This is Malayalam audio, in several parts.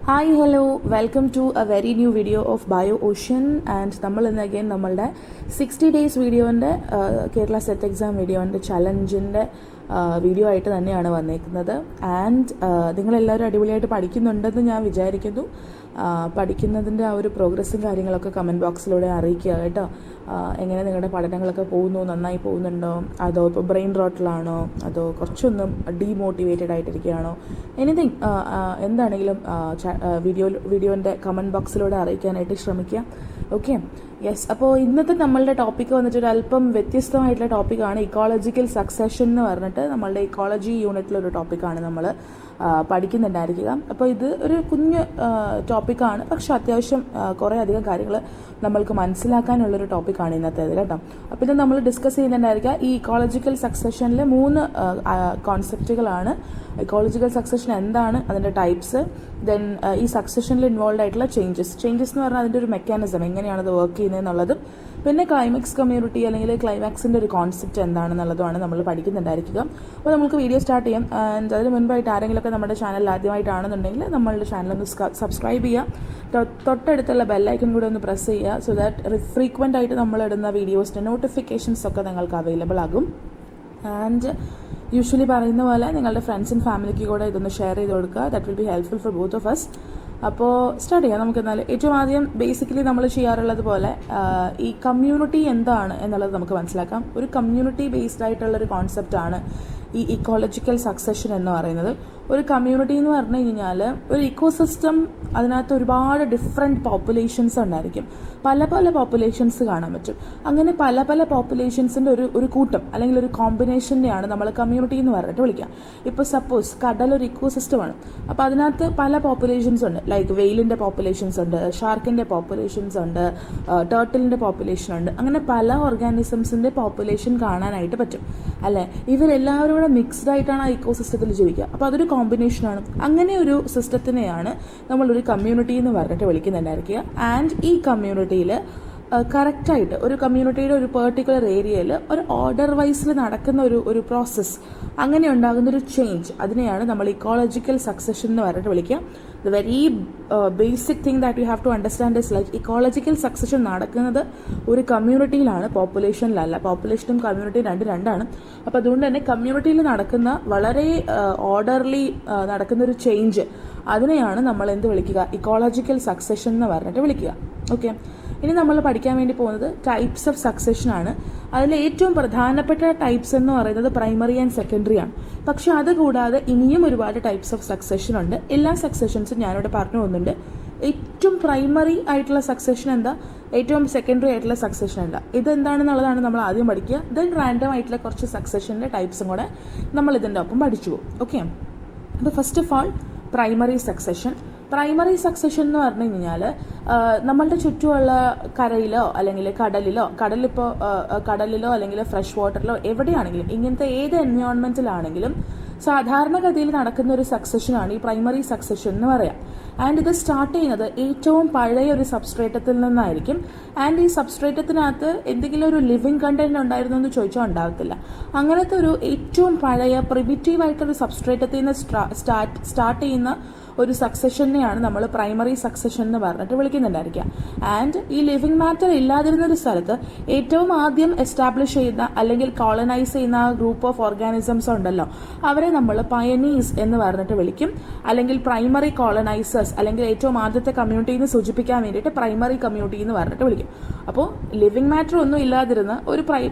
Hi hello welcome to a very new video of bio ocean and നമ്മൾ ഇന്ന് അഗൈൻ നമ്മളുടെ 60 ഡേയ്സ് വീഡിയോൻ്റെ കേരള സെറ്റ് എക്സാം വീഡിയോൻ്റെ ചലഞ്ചിൻ്റെ വീഡിയോ ആയിട്ട് തന്നെയാണ് വന്നേക്കുന്നത്. ആൻഡ് നിങ്ങളെല്ലാവരും അടിപൊളിയായിട്ട് പഠിക്കുന്നുണ്ടെന്ന് ഞാൻ വിചാരിക്കുന്നു. പഠിക്കുന്നതിൻ്റെ ആ ഒരു പ്രോഗ്രസ്സും കാര്യങ്ങളൊക്കെ കമൻറ്റ് ബോക്സിലൂടെ അറിയിക്കുക കേട്ടോ. എങ്ങനെ നിങ്ങളുടെ പഠനങ്ങളൊക്കെ പോകുന്നു, നന്നായി പോകുന്നുണ്ടോ, അതോ ഇപ്പോൾ ബ്രെയിൻ റോട്ടിലാണോ, അതോ കുറച്ചൊന്നും ഡീമോട്ടിവേറ്റഡ് ആയിട്ടിരിക്കുകയാണോ, എനിത്തിങ് എന്താണെങ്കിലും വീഡിയോൻ്റെ കമൻറ്റ് ബോക്സിലൂടെ അറിയിക്കാനായിട്ട് ശ്രമിക്കുക. Okay, yes. അപ്പോൾ ഇന്നത്തെ നമ്മളുടെ ടോപ്പിക്ക് വന്നിട്ട് ഒരു അല്പം വ്യത്യസ്തമായിട്ടുള്ള ടോപ്പിക്കാണ്. ഇക്കോളജിക്കൽ സക്സഷൻ എന്ന് പറഞ്ഞിട്ട് നമ്മളുടെ ഇക്കോളജി യൂണിറ്റിലൊരു ടോപ്പിക്കാണ് നമ്മൾ പഠിക്കുന്നുണ്ടായിരിക്കുക. അപ്പോൾ ഇത് ഒരു കുഞ്ഞ് ടോപ്പിക്കാണ്, പക്ഷെ അത്യാവശ്യം കുറേ അധികം കാര്യങ്ങൾ നമ്മൾക്ക് മനസ്സിലാക്കാനുള്ളൊരു ടോപ്പിക്കാണ് ഇന്നത്തേത് കേട്ടോ. അപ്പോൾ ഇത് നമ്മൾ ഡിസ്കസ് ചെയ്യുന്നുണ്ടായിരിക്കുക. ഈ ഇക്കോളജിക്കൽ സക്സഷനിലെ 3 കോൺസെപ്റ്റുകളാണ്. ഇക്കോളജിക്കൽ സക്സഷൻ എന്താണ്, അതിൻ്റെ ടൈപ്സ്, ദെൻ ഈ സക്സഷനിൽ ഇൻവോൾവ് ആയിട്ടുള്ള ചേഞ്ചസ് എന്ന് പറഞ്ഞാൽ അതിൻ്റെ ഒരു മെക്കാനിസം എങ്ങനെയാണ് അത് വർക്ക് ചെയ്യുന്നത് എന്നുള്ളതും, പിന്നെ ക്ലൈമാക്സ് കമ്മ്യൂണിറ്റി അല്ലെങ്കിൽ ക്ലൈമാക്സിൻ്റെ ഒരു കോൺസെപ്റ്റ് എന്താണെന്നുള്ളതുമാണ് നമ്മൾ പഠിക്കുന്നുണ്ടായിരിക്കുക. അപ്പോൾ നമുക്ക് വീഡിയോ സ്റ്റാർട്ട് ചെയ്യാം. ആൻഡ് അതിന് മുൻപായിട്ട് ആരെങ്കിലുമൊക്കെ നമ്മുടെ ചാനൽ ആദ്യമായിട്ടാണെന്നുണ്ടെങ്കിൽ നമ്മളുടെ ചാനലൊന്ന് സബ്സ്ക്രൈബ് ചെയ്യുക, തൊട്ടടുത്തുള്ള ബെല്ലൈക്കൺ കൂടെ ഒന്ന് പ്രസ് ചെയ്യുക. സോ ദാറ്റ് ഫ്രീക്വൻ്റ് ആയിട്ട് നമ്മളിടുന്ന വീഡിയോസിൻ്റെ നോട്ടിഫിക്കേഷൻസ് ഒക്കെ നിങ്ങൾക്ക് അവൈലബിൾ ആകും. ആൻഡ് യൂഷ്വലി പറയുന്ന പോലെ നിങ്ങളുടെ ഫ്രണ്ട്സ് ആൻഡ് ഫാമിലിക്ക് കൂടെ ഇതൊന്ന് ഷെയർ ചെയ്ത് കൊടുക്കുക. That will be helpful for both of us. അപ്പോൾ സ്റ്റാർട്ട് ചെയ്യാം നമുക്ക്. എന്നാൽ ഏറ്റവും ആദ്യം ബേസിക്കലി നമ്മൾ ചെയ്യാറുള്ളത് പോലെ ഈ കമ്മ്യൂണിറ്റി എന്താണ് എന്നുള്ളത് നമുക്ക് മനസ്സിലാക്കാം. ഒരു കമ്മ്യൂണിറ്റി ബേസ്ഡ് ആയിട്ടുള്ളൊരു കോൺസെപ്റ്റാണ് ഈ ഇക്കോളജിക്കൽ സക്സഷൻ എന്ന് പറയുന്നത്. ഒരു കമ്മ്യൂണിറ്റി എന്ന് പറഞ്ഞു കഴിഞ്ഞാൽ ഒരു ഇക്കോസിസ്റ്റം, അതിനകത്ത് ഒരുപാട് ഡിഫറെൻറ്റ് പോപ്പുലേഷൻസ് ഉണ്ടായിരിക്കും. പല പല പോപ്പുലേഷൻസ് കാണാൻ പറ്റും. അങ്ങനെ പല പല പോപ്പുലേഷൻസിൻ്റെ ഒരു കൂട്ടം അല്ലെങ്കിൽ ഒരു കോമ്പിനേഷനെയാണ് നമ്മൾ കമ്മ്യൂണിറ്റി എന്ന് പറഞ്ഞിട്ട് വിളിക്കുക. ഇപ്പോൾ സപ്പോസ് കടലൊരു ഇക്കോസിസ്റ്റമാണ്. അപ്പോൾ അതിനകത്ത് പല പോപ്പുലേഷൻസ് ഉണ്ട്. ലൈക്ക് വെയിലിൻ്റെ പോപ്പുലേഷൻസ് ഉണ്ട്, ഷാർക്കിൻ്റെ പോപ്പുലേഷൻസ് ഉണ്ട്, ടേർട്ടിലിൻ്റെ പോപ്പുലേഷൻ ഉണ്ട്. അങ്ങനെ പല ഓർഗാനിസംസിൻ്റെ പോപ്പുലേഷൻ കാണാനായിട്ട് പറ്റും അല്ലേ. ഇവരെല്ലാവരും കൂടെ മിക്സ്ഡ് ആയിട്ടാണ് ആ ഇക്കോസിസ്റ്റത്തിൽ ജീവിക്കുക. അപ്പോൾ അതൊരു കോമ്പിനേഷനാണ്. അങ്ങനെ ഒരു സിസ്റ്റത്തിനെയാണ് നമ്മളൊരു കമ്മ്യൂണിറ്റി എന്ന് പറഞ്ഞിട്ട് വിളിക്കുന്നുണ്ടായിരിക്കുക. ആൻഡ് ഈ കമ്മ്യൂണിറ്റിയിൽ കറക്റ്റായിട്ട് ഒരു കമ്മ്യൂണിറ്റിയുടെ ഒരു പെർട്ടിക്കുലർ ഏരിയയിൽ ഒരു ഓർഡർ വൈസിൽ നടക്കുന്ന ഒരു പ്രോസസ്സ്, അങ്ങനെ ഉണ്ടാകുന്നൊരു ചേഞ്ച്, അതിനെയാണ് നമ്മൾ ഇക്കോളജിക്കൽ സക്സഷൻ എന്ന് പറഞ്ഞിട്ട് വിളിക്കുക. The very basic thing that you have to understand is like ecological succession നടക്കുന്നത് ഒരു കമ്മ്യൂണിറ്റിയിലാണ്, പോപ്പുലേഷനിലല്ല. പോപ്പുലേഷനും കമ്മ്യൂണിറ്റിയും രണ്ടാണ്. അപ്പോൾ അതുകൊണ്ട് തന്നെ കമ്മ്യൂണിറ്റിയിൽ നടക്കുന്ന വളരെ ഓർഡർലി നടക്കുന്ന ഒരു ചേഞ്ച്, അതിനെയാണ് നമ്മൾ എന്ത് വിളിക്കുക, ഇക്കോളജിക്കൽ സക്സഷൻ എന്ന് പറഞ്ഞിട്ട് വിളിക്കുക. ഓക്കെ, ഇനി നമ്മൾ പഠിക്കാൻ വേണ്ടി പോകുന്നത് ടൈപ്സ് ഓഫ് സക്സഷൻ ആണ്. അതിൽ ഏറ്റവും പ്രധാനപ്പെട്ട ടൈപ്സ് എന്ന് പറയുന്നത് പ്രൈമറി ആൻഡ് സെക്കൻഡറി ആണ്. പക്ഷെ അതുകൂടാതെ ഇനിയും ഒരുപാട് ടൈപ്സ് ഓഫ് സക്സഷൻ ഉണ്ട്. എല്ലാ സക്സഷൻസും ഞാനിവിടെ പറഞ്ഞു പോകുന്നുണ്ട്. ഏറ്റവും പ്രൈമറി ആയിട്ടുള്ള സക്സഷൻ എന്താ, ഏറ്റവും സെക്കൻഡറി ആയിട്ടുള്ള സക്സഷൻ എന്താ, ഇതെന്താണെന്നുള്ളതാണ് നമ്മൾ ആദ്യം പഠിക്കുക. ദെൻ റാൻഡം ആയിട്ടുള്ള കുറച്ച് സക്സഷൻ്റെ ടൈപ്സും കൂടെ നമ്മൾ ഇതിൻ്റെ ഒപ്പം പഠിച്ചു പോകും. ഓക്കെ, അപ്പോൾ first of all primary succession. Primary succession എന്ന് പറഞ്ഞു കഴിഞ്ഞാൽ നമ്മളുടെ ചുറ്റുമുള്ള കരയിലോ അല്ലെങ്കിൽ കടലിലോ അല്ലെങ്കിൽ ഫ്രഷ് വാട്ടറിലോ എവിടെയാണെങ്കിലും, ഇങ്ങനത്തെ ഏത് എൻവയോൺമെന്റിലാണെങ്കിലും സാധാരണഗതിയിൽ നടക്കുന്ന ഒരു സക്സഷനാണ് ഈ പ്രൈമറി സക്സഷൻ എന്ന് പറയാം. ആൻഡ് ഇത് സ്റ്റാർട്ട് ചെയ്യുന്നത് ഏറ്റവും പഴയ ഒരു സബ്സ്ട്രേറ്റത്തിൽ നിന്നായിരിക്കും. ആൻഡ് ഈ സബ്സ്ട്രേറ്റത്തിനകത്ത് എന്തെങ്കിലും ഒരു ലിവിങ് കണ്ടന്റ് ഉണ്ടായിരുന്നു എന്ന് ചോദിച്ചാൽ ഉണ്ടാകത്തില്ല. അങ്ങനത്തെ ഒരു ഏറ്റവും പഴയ പ്രിമിറ്റീവ് ആയിട്ടൊരു സബ്സ്ട്രേറ്റത്തിൽ നിന്ന് സ്റ്റാർട്ട് ചെയ്യുന്ന ഒരു സക്സഷനെയാണ് നമ്മൾ പ്രൈമറി സക്സഷൻ എന്ന് പറഞ്ഞിട്ട് വിളിക്കുന്നുണ്ടായിരിക്കുക. ആൻഡ് ഈ ലിവിങ് മാറ്റർ ഇല്ലാതിരുന്ന ഒരു സ്ഥലത്ത് ഏറ്റവും ആദ്യം എസ്റ്റാബ്ലിഷ് ചെയ്യുന്ന അല്ലെങ്കിൽ കോളനൈസ് ചെയ്യുന്ന ഗ്രൂപ്പ് ഓഫ് ഓർഗാനിസംസ് ഉണ്ടല്ലോ, അവരെ നമ്മൾ പയനീസ് എന്ന് പറഞ്ഞിട്ട് വിളിക്കും. അല്ലെങ്കിൽ പ്രൈമറി കോളനൈസേഴ്സ്, അല്ലെങ്കിൽ ഏറ്റവും ആദ്യത്തെ കമ്മ്യൂണിറ്റിന്ന് സൂചിപ്പിക്കാൻ വേണ്ടിയിട്ട് പ്രൈമറി കമ്മ്യൂണിറ്റി എന്ന് പറഞ്ഞിട്ട് വിളിക്കും. അപ്പോൾ ലിവിങ് മാറ്റർ ഒന്നും ഇല്ലാതിരുന്ന ഒരു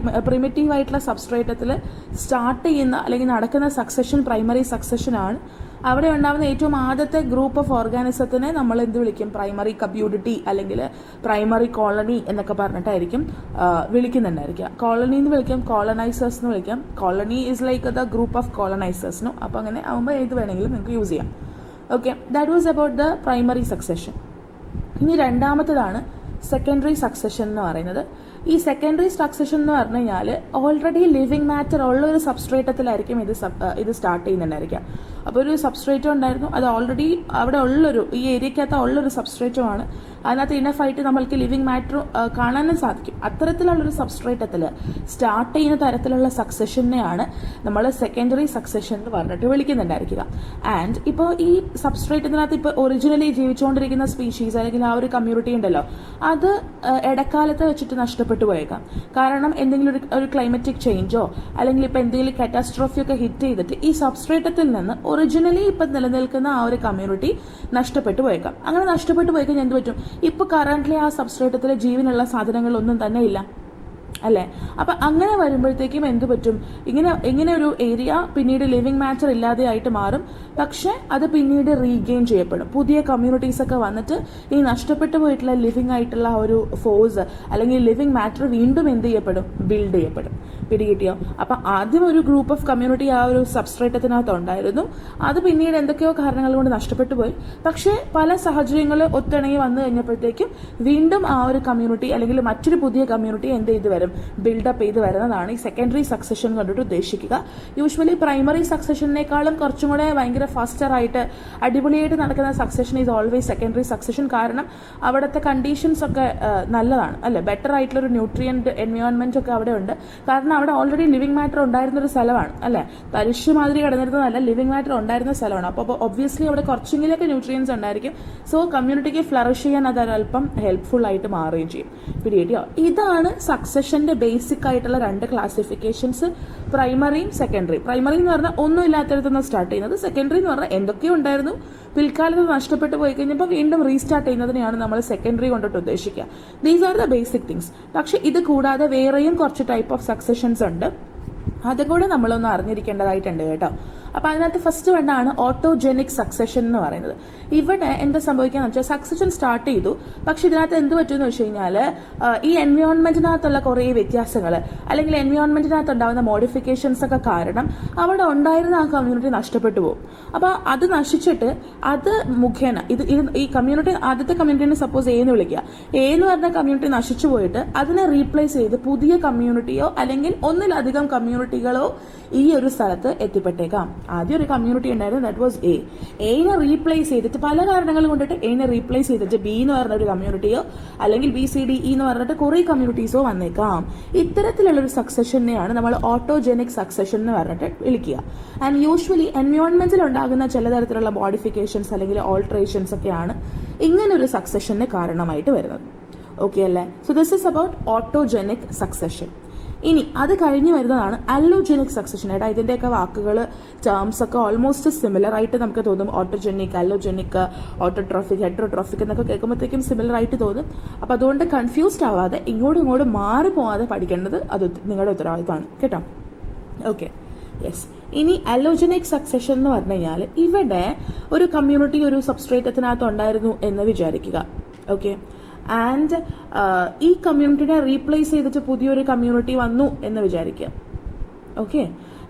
പ്രിമിറ്റീവ് ആയിട്ടുള്ള സബ്സ്ട്രേറ്റത്തിൽ സ്റ്റാർട്ട് ചെയ്യുന്ന അല്ലെങ്കിൽ നടക്കുന്ന സക്സഷൻ പ്രൈമറി സക്സഷനാണ്. അവിടെ ഉണ്ടാകുന്ന ഏറ്റവും ആദ്യത്തെ ഗ്രൂപ്പ് ഓഫ് ഓർഗാനിസത്തിനെ നമ്മൾ എന്ത് വിളിക്കും, പ്രൈമറി കമ്മ്യൂണിറ്റി അല്ലെങ്കിൽ പ്രൈമറി കോളനി എന്നൊക്കെ പറഞ്ഞിട്ടായിരിക്കും വിളിക്കുന്നുണ്ടായിരിക്കുക. കോളനി എന്ന് വിളിക്കാം, കോളനൈസേഴ്സ് എന്ന് വിളിക്കാം. Colony is like the group of കോളനൈസേഴ്സിനും. അപ്പോൾ അങ്ങനെ ആകുമ്പോൾ ഏത് വേണമെങ്കിലും നിങ്ങൾക്ക് യൂസ് ചെയ്യാം. Okay, that was about the primary succession. ഇനി രണ്ടാമത്തേതാണ് സെക്കൻഡറി സക്സഷൻ എന്ന് പറയുന്നത്. ഈ സെക്കൻഡറി സക്സഷൻ എന്ന് പറഞ്ഞു കഴിഞ്ഞാൽ ഓൾറെഡി ലിവിങ് മാറ്റർ ഉള്ള ഒരു സബ്സ്ട്രേറ്റത്തിലായിരിക്കും ഇത് സ്റ്റാർട്ട് ചെയ്യുന്നുണ്ടായിരിക്കാം. അപ്പോൾ ഒരു സബ്സ്ട്രേറ്റം ഉണ്ടായിരുന്നു, അത് ഓൾറെഡി അവിടെ ഉള്ളൊരു ഈ ഏരിയക്കകത്ത് ഉള്ളൊരു സബ്സ്ട്രേറ്റമാണ്. അതിനകത്ത് ഇനഫായിട്ട് നമ്മൾക്ക് ലിവിങ് മാറ്റർ കാണാനും സാധിക്കും. അത്തരത്തിലുള്ളൊരു സബ്സ്ട്രേറ്റത്തിൽ സ്റ്റാർട്ട് ചെയ്യുന്ന തരത്തിലുള്ള സക്സഷനെയാണ് നമ്മൾ സെക്കൻഡറി സക്സഷൻ എന്ന് പറഞ്ഞിട്ട് വിളിക്കുന്നുണ്ടായിരിക്കുക. ആൻഡ് ഇപ്പോൾ ഈ സബ്സ്ട്രേറ്റത്തിനകത്ത് ഇപ്പോൾ ഒറിജിനലി ജീവിച്ചുകൊണ്ടിരിക്കുന്ന സ്പീഷീസ് അല്ലെങ്കിൽ ആ ഒരു കമ്മ്യൂണിറ്റി ഉണ്ടല്ലോ, അത് ഇടക്കാലത്ത് വെച്ചിട്ട് നഷ്ടപ്പെട്ടു പോയേക്കാം. കാരണം എന്തെങ്കിലും ഒരു ക്ലൈമറ്റിക് ചേഞ്ചോ അല്ലെങ്കിൽ ഇപ്പൊ എന്തെങ്കിലും കാറ്റാസ്ട്രോഫി ഒക്കെ ഹിറ്റ് ചെയ്തിട്ട് ഈ സബ്സ്ട്രേറ്റത്തിൽ നിന്ന് ഒറിജിനലി ഇപ്പൊ നിലനിൽക്കുന്ന ആ ഒരു കമ്മ്യൂണിറ്റി നഷ്ടപ്പെട്ടു പോയേക്കാം. അങ്ങനെ നഷ്ടപ്പെട്ടു പോയിക്കഴിഞ്ഞാൽ എന്ത് പറ്റും? ഇപ്പൊ കറന്റ്ലി ആ സബ്സ്ട്രേറ്റത്തിൽ ജീവനുള്ള സാധനങ്ങളൊന്നും തന്നെ ഇല്ല അല്ലേ? അപ്പൊ അങ്ങനെ വരുമ്പോഴത്തേക്കും എന്ത് പറ്റും? ഇങ്ങനെ ഒരു ഏരിയ പിന്നീട് ലിവിങ് മാറ്റർ ഇല്ലാതെയായിട്ട് മാറും. പക്ഷെ അത് പിന്നീട് റീഗെയിൻ ചെയ്യപ്പെടും. പുതിയ കമ്മ്യൂണിറ്റീസ് ഒക്കെ വന്നിട്ട് ഈ നഷ്ടപ്പെട്ടു പോയിട്ടുള്ള ലിവിങ് ആയിട്ടുള്ള ഒരു ഫോഴ്സ് അല്ലെങ്കിൽ ലിവിങ് മാറ്റർ വീണ്ടും എന്ത് ചെയ്യപ്പെടും? ബിൽഡ് ചെയ്യപ്പെടും. പിടികിട്ടിയോ? അപ്പൊ ആദ്യം ഒരു ഗ്രൂപ്പ് ഓഫ് കമ്മ്യൂണിറ്റി ആ ഒരു സബ്സ്ട്രേറ്റത്തിനകത്ത് ഉണ്ടായിരുന്നു. അത് പിന്നീട് എന്തൊക്കെയോ കാരണങ്ങൾ കൊണ്ട് നഷ്ടപ്പെട്ടു പോയി. പക്ഷെ പല സാഹചര്യങ്ങൾ ഒത്തിണങ്ങി വന്നു കഴിഞ്ഞപ്പോഴത്തേക്കും വീണ്ടും ആ ഒരു കമ്മ്യൂണിറ്റി അല്ലെങ്കിൽ മറ്റൊരു പുതിയ കമ്മ്യൂണിറ്റി എന്ത് ചെയ്ത് വരും? ബിൽഡപ്പ് ചെയ്ത് വരുന്നതാണ് ഈ സെക്കൻഡറി സക്സഷൻ കൊണ്ടിട്ട് ഉദ്ദേശിക്കുക. യൂഷ്വലി പ്രൈമറി സക്സഷനേക്കാളും കുറച്ചും കൂടെ ഭയങ്കര ഫാസ്റ്റർ ആയിട്ട് അടിപൊളിയായിട്ട് നടക്കുന്ന succession is always secondary succession. കാരണം അവിടുത്തെ കണ്ടീഷൻസ് ഒക്കെ നല്ലതാണ് അല്ലെ? ബെറ്റർ ആയിട്ടുള്ള ഒരു ന്യൂട്രിയന്റ് എൻവയോൺമെന്റ് ഒക്കെ അവിടെ ഉണ്ട്. കാരണം അവിടെ ഓൾറെഡി ലിവിംഗ് മാറ്റർ ഉണ്ടായിരുന്ന ഒരു സ്ഥലമാണ് അല്ലെ? തരിശ് മാതിരി കിടന്നിരുന്നതല്ല, ലിവിംഗ് മാറ്റർ ഉണ്ടായിരുന്ന സ്ഥലമാണ്. അപ്പോൾ ഒബ്വിയസ്ലി അവിടെ കുറച്ചെങ്കിലൊക്കെ ന്യൂട്രിയൻസ് ഉണ്ടായിരിക്കും. സോ കമ്മ്യൂണിറ്റിക്ക് ഫ്ലറിഷ് ചെയ്യാൻ അത് അല്പം ഹെൽപ്ഫുൾ ആയിട്ട് മാറുകയും ചെയ്യും. പിടികിട്ടിയോ? ഇതാണ് സക്സഷന്റെ ബേസിക് ആയിട്ടുള്ള രണ്ട് ക്ലാസിഫിക്കേഷൻസ്, പ്രൈമറിയും സെക്കൻഡറി. പ്രൈമറി എന്ന് പറഞ്ഞാൽ ഒന്നും ഇല്ലാത്തടത്തുനിന്ന് സ്റ്റാർട്ട് ചെയ്യുന്നത്. സെക്കൻഡറി എന്ന് പറഞ്ഞാൽ എന്തൊക്കെയോ ഉണ്ടായിരുന്നു, പിൽക്കാലത്ത് നഷ്ടപ്പെട്ടു പോയി കഴിഞ്ഞപ്പോൾ വീണ്ടും റീസ്റ്റാർട്ട് ചെയ്യുന്നതിനെയാണ് നമ്മൾ സെക്കൻഡറി കൊണ്ടിട്ട് ഉദ്ദേശിക്കുക. These are the basic things. പക്ഷെ ഇത് കൂടാതെ വേറെയും കുറച്ച് ടൈപ്പ് ഓഫ് സക്സഷൻസ് ഉണ്ട്. അതും കൂടെ നമ്മളൊന്ന് അറിഞ്ഞിരിക്കേണ്ടതായിട്ടുണ്ട് കേട്ടോ. അപ്പൊ അതിനകത്ത് ഫസ്റ്റ് വേണ്ടാണ് ഓട്ടോജെനിക് സക്സഷൻ എന്ന് പറയുന്നത്. ഇവിടെ എന്താ സംഭവിക്കാന്ന് വെച്ചാൽ സക്സഷൻ സ്റ്റാർട്ട് ചെയ്തു, പക്ഷെ ഇതിനകത്ത് എന്ത് പറ്റുമെന്ന് വെച്ച് കഴിഞ്ഞാല് ഈ എൻവയോൺമെന്റിനകത്തുള്ള കുറെ വ്യത്യാസങ്ങൾ അല്ലെങ്കിൽ എൻവയോൺമെന്റിനകത്ത് ഉണ്ടാകുന്ന മോഡിഫിക്കേഷൻസ് ഒക്കെ കാരണം അവിടെ ഉണ്ടായിരുന്ന ആ കമ്മ്യൂണിറ്റി നഷ്ടപ്പെട്ടു പോകും. അപ്പൊ അത് നശിച്ചിട്ട് അത് മുഖേന ഈ കമ്മ്യൂണിറ്റി, ആദ്യത്തെ കമ്മ്യൂണിറ്റിനെ സപ്പോസ് എന്ന് വിളിക്കുക, എന്ന് പറഞ്ഞ കമ്മ്യൂണിറ്റി നശിച്ചു പോയിട്ട് അതിനെ റീപ്ലേസ് ചെയ്ത് പുതിയ കമ്മ്യൂണിറ്റിയോ അല്ലെങ്കിൽ ഒന്നിലധികം കമ്മ്യൂണിറ്റികളോ ഈ ഒരു സ്ഥലത്ത് എത്തിപ്പെട്ടേക്കാം. ആദ്യം ഒരു കമ്മ്യൂണിറ്റി ഉണ്ടായിരുന്നു, ദാറ്റ് വാസ് എനെ റീപ്ലേസ് ചെയ്തിട്ട് പല കാരണങ്ങൾ കൊണ്ടിട്ട് എനെ റീപ്ലേസ് ചെയ്തിട്ട് ബി എന്ന് പറഞ്ഞ ഒരു കമ്മ്യൂണിറ്റിയോ അല്ലെങ്കിൽ BCDE എന്ന് പറഞ്ഞിട്ട് കുറെ കമ്മ്യൂണിറ്റീസോ വന്നേക്കാം. ഇത്തരത്തിലുള്ള ഒരു സക്സഷനെയാണ് നമ്മൾ ഓട്ടോജെനിക് സക്സഷൻ എന്ന് പറഞ്ഞിട്ട് വിളിക്കുക. ആൻഡ് യൂഷ്വലി എൻവയോൺമെന്റിൽ ഉണ്ടാകുന്ന ചില തരത്തിലുള്ള മോഡിഫിക്കേഷൻസ് അല്ലെങ്കിൽ ഓൾട്ടറേഷൻസ് ഒക്കെയാണ് ഇങ്ങനെ ഒരു സക്സഷന് കാരണമായിട്ട് വരുന്നത്. ഓക്കെ അല്ലേ? So this is about autogenic succession. ഇനി അത് കഴിഞ്ഞ് വരുന്നതാണ് അല്ലോജെനിക് സക്സഷൻ. ഏട്ടാ ഇതിന്റെയൊക്കെ വാക്കുകൾ, ടേംസ് ഒക്കെ ഓൾമോസ്റ്റ് സിമിലർ ആയിട്ട് നമുക്ക് തോന്നും. ഓട്ടോജെനിക്, അല്ലോജെനിക്, ഓട്ടോട്രോഫിക്, ഹെറ്ററോട്രോഫിക് എന്നൊക്കെ കേൾക്കുമ്പോഴത്തേക്കും സിമിലർ ആയിട്ട് തോന്നും. അപ്പൊ അതുകൊണ്ട് കൺഫ്യൂസ്ഡ് ആവാതെ ഇങ്ങോട്ടും മാറി പോവാതെ പഠിക്കേണ്ടത് അത് നിങ്ങളുടെ ഉത്തരവാദിത്തമാണ് കേട്ടോ. Okay, yes. ഇനി അല്ലോജെനിക് സക്സഷൻ എന്ന് പറഞ്ഞു കഴിഞ്ഞാൽ ഇവിടെ ഒരു കമ്മ്യൂണിറ്റി ഒരു സബ്സ്ട്രേറ്റത്തിനകത്ത് ഉണ്ടായിരുന്നു എന്ന് വിചാരിക്കുക. ഓക്കെ, ആൻഡ് ഈ കമ്മ്യൂണിറ്റിനെ റീപ്ലേസ് ചെയ്തിട്ട് പുതിയൊരു കമ്മ്യൂണിറ്റി വന്നു എന്ന് വിചാരിക്കുക. ഓക്കെ,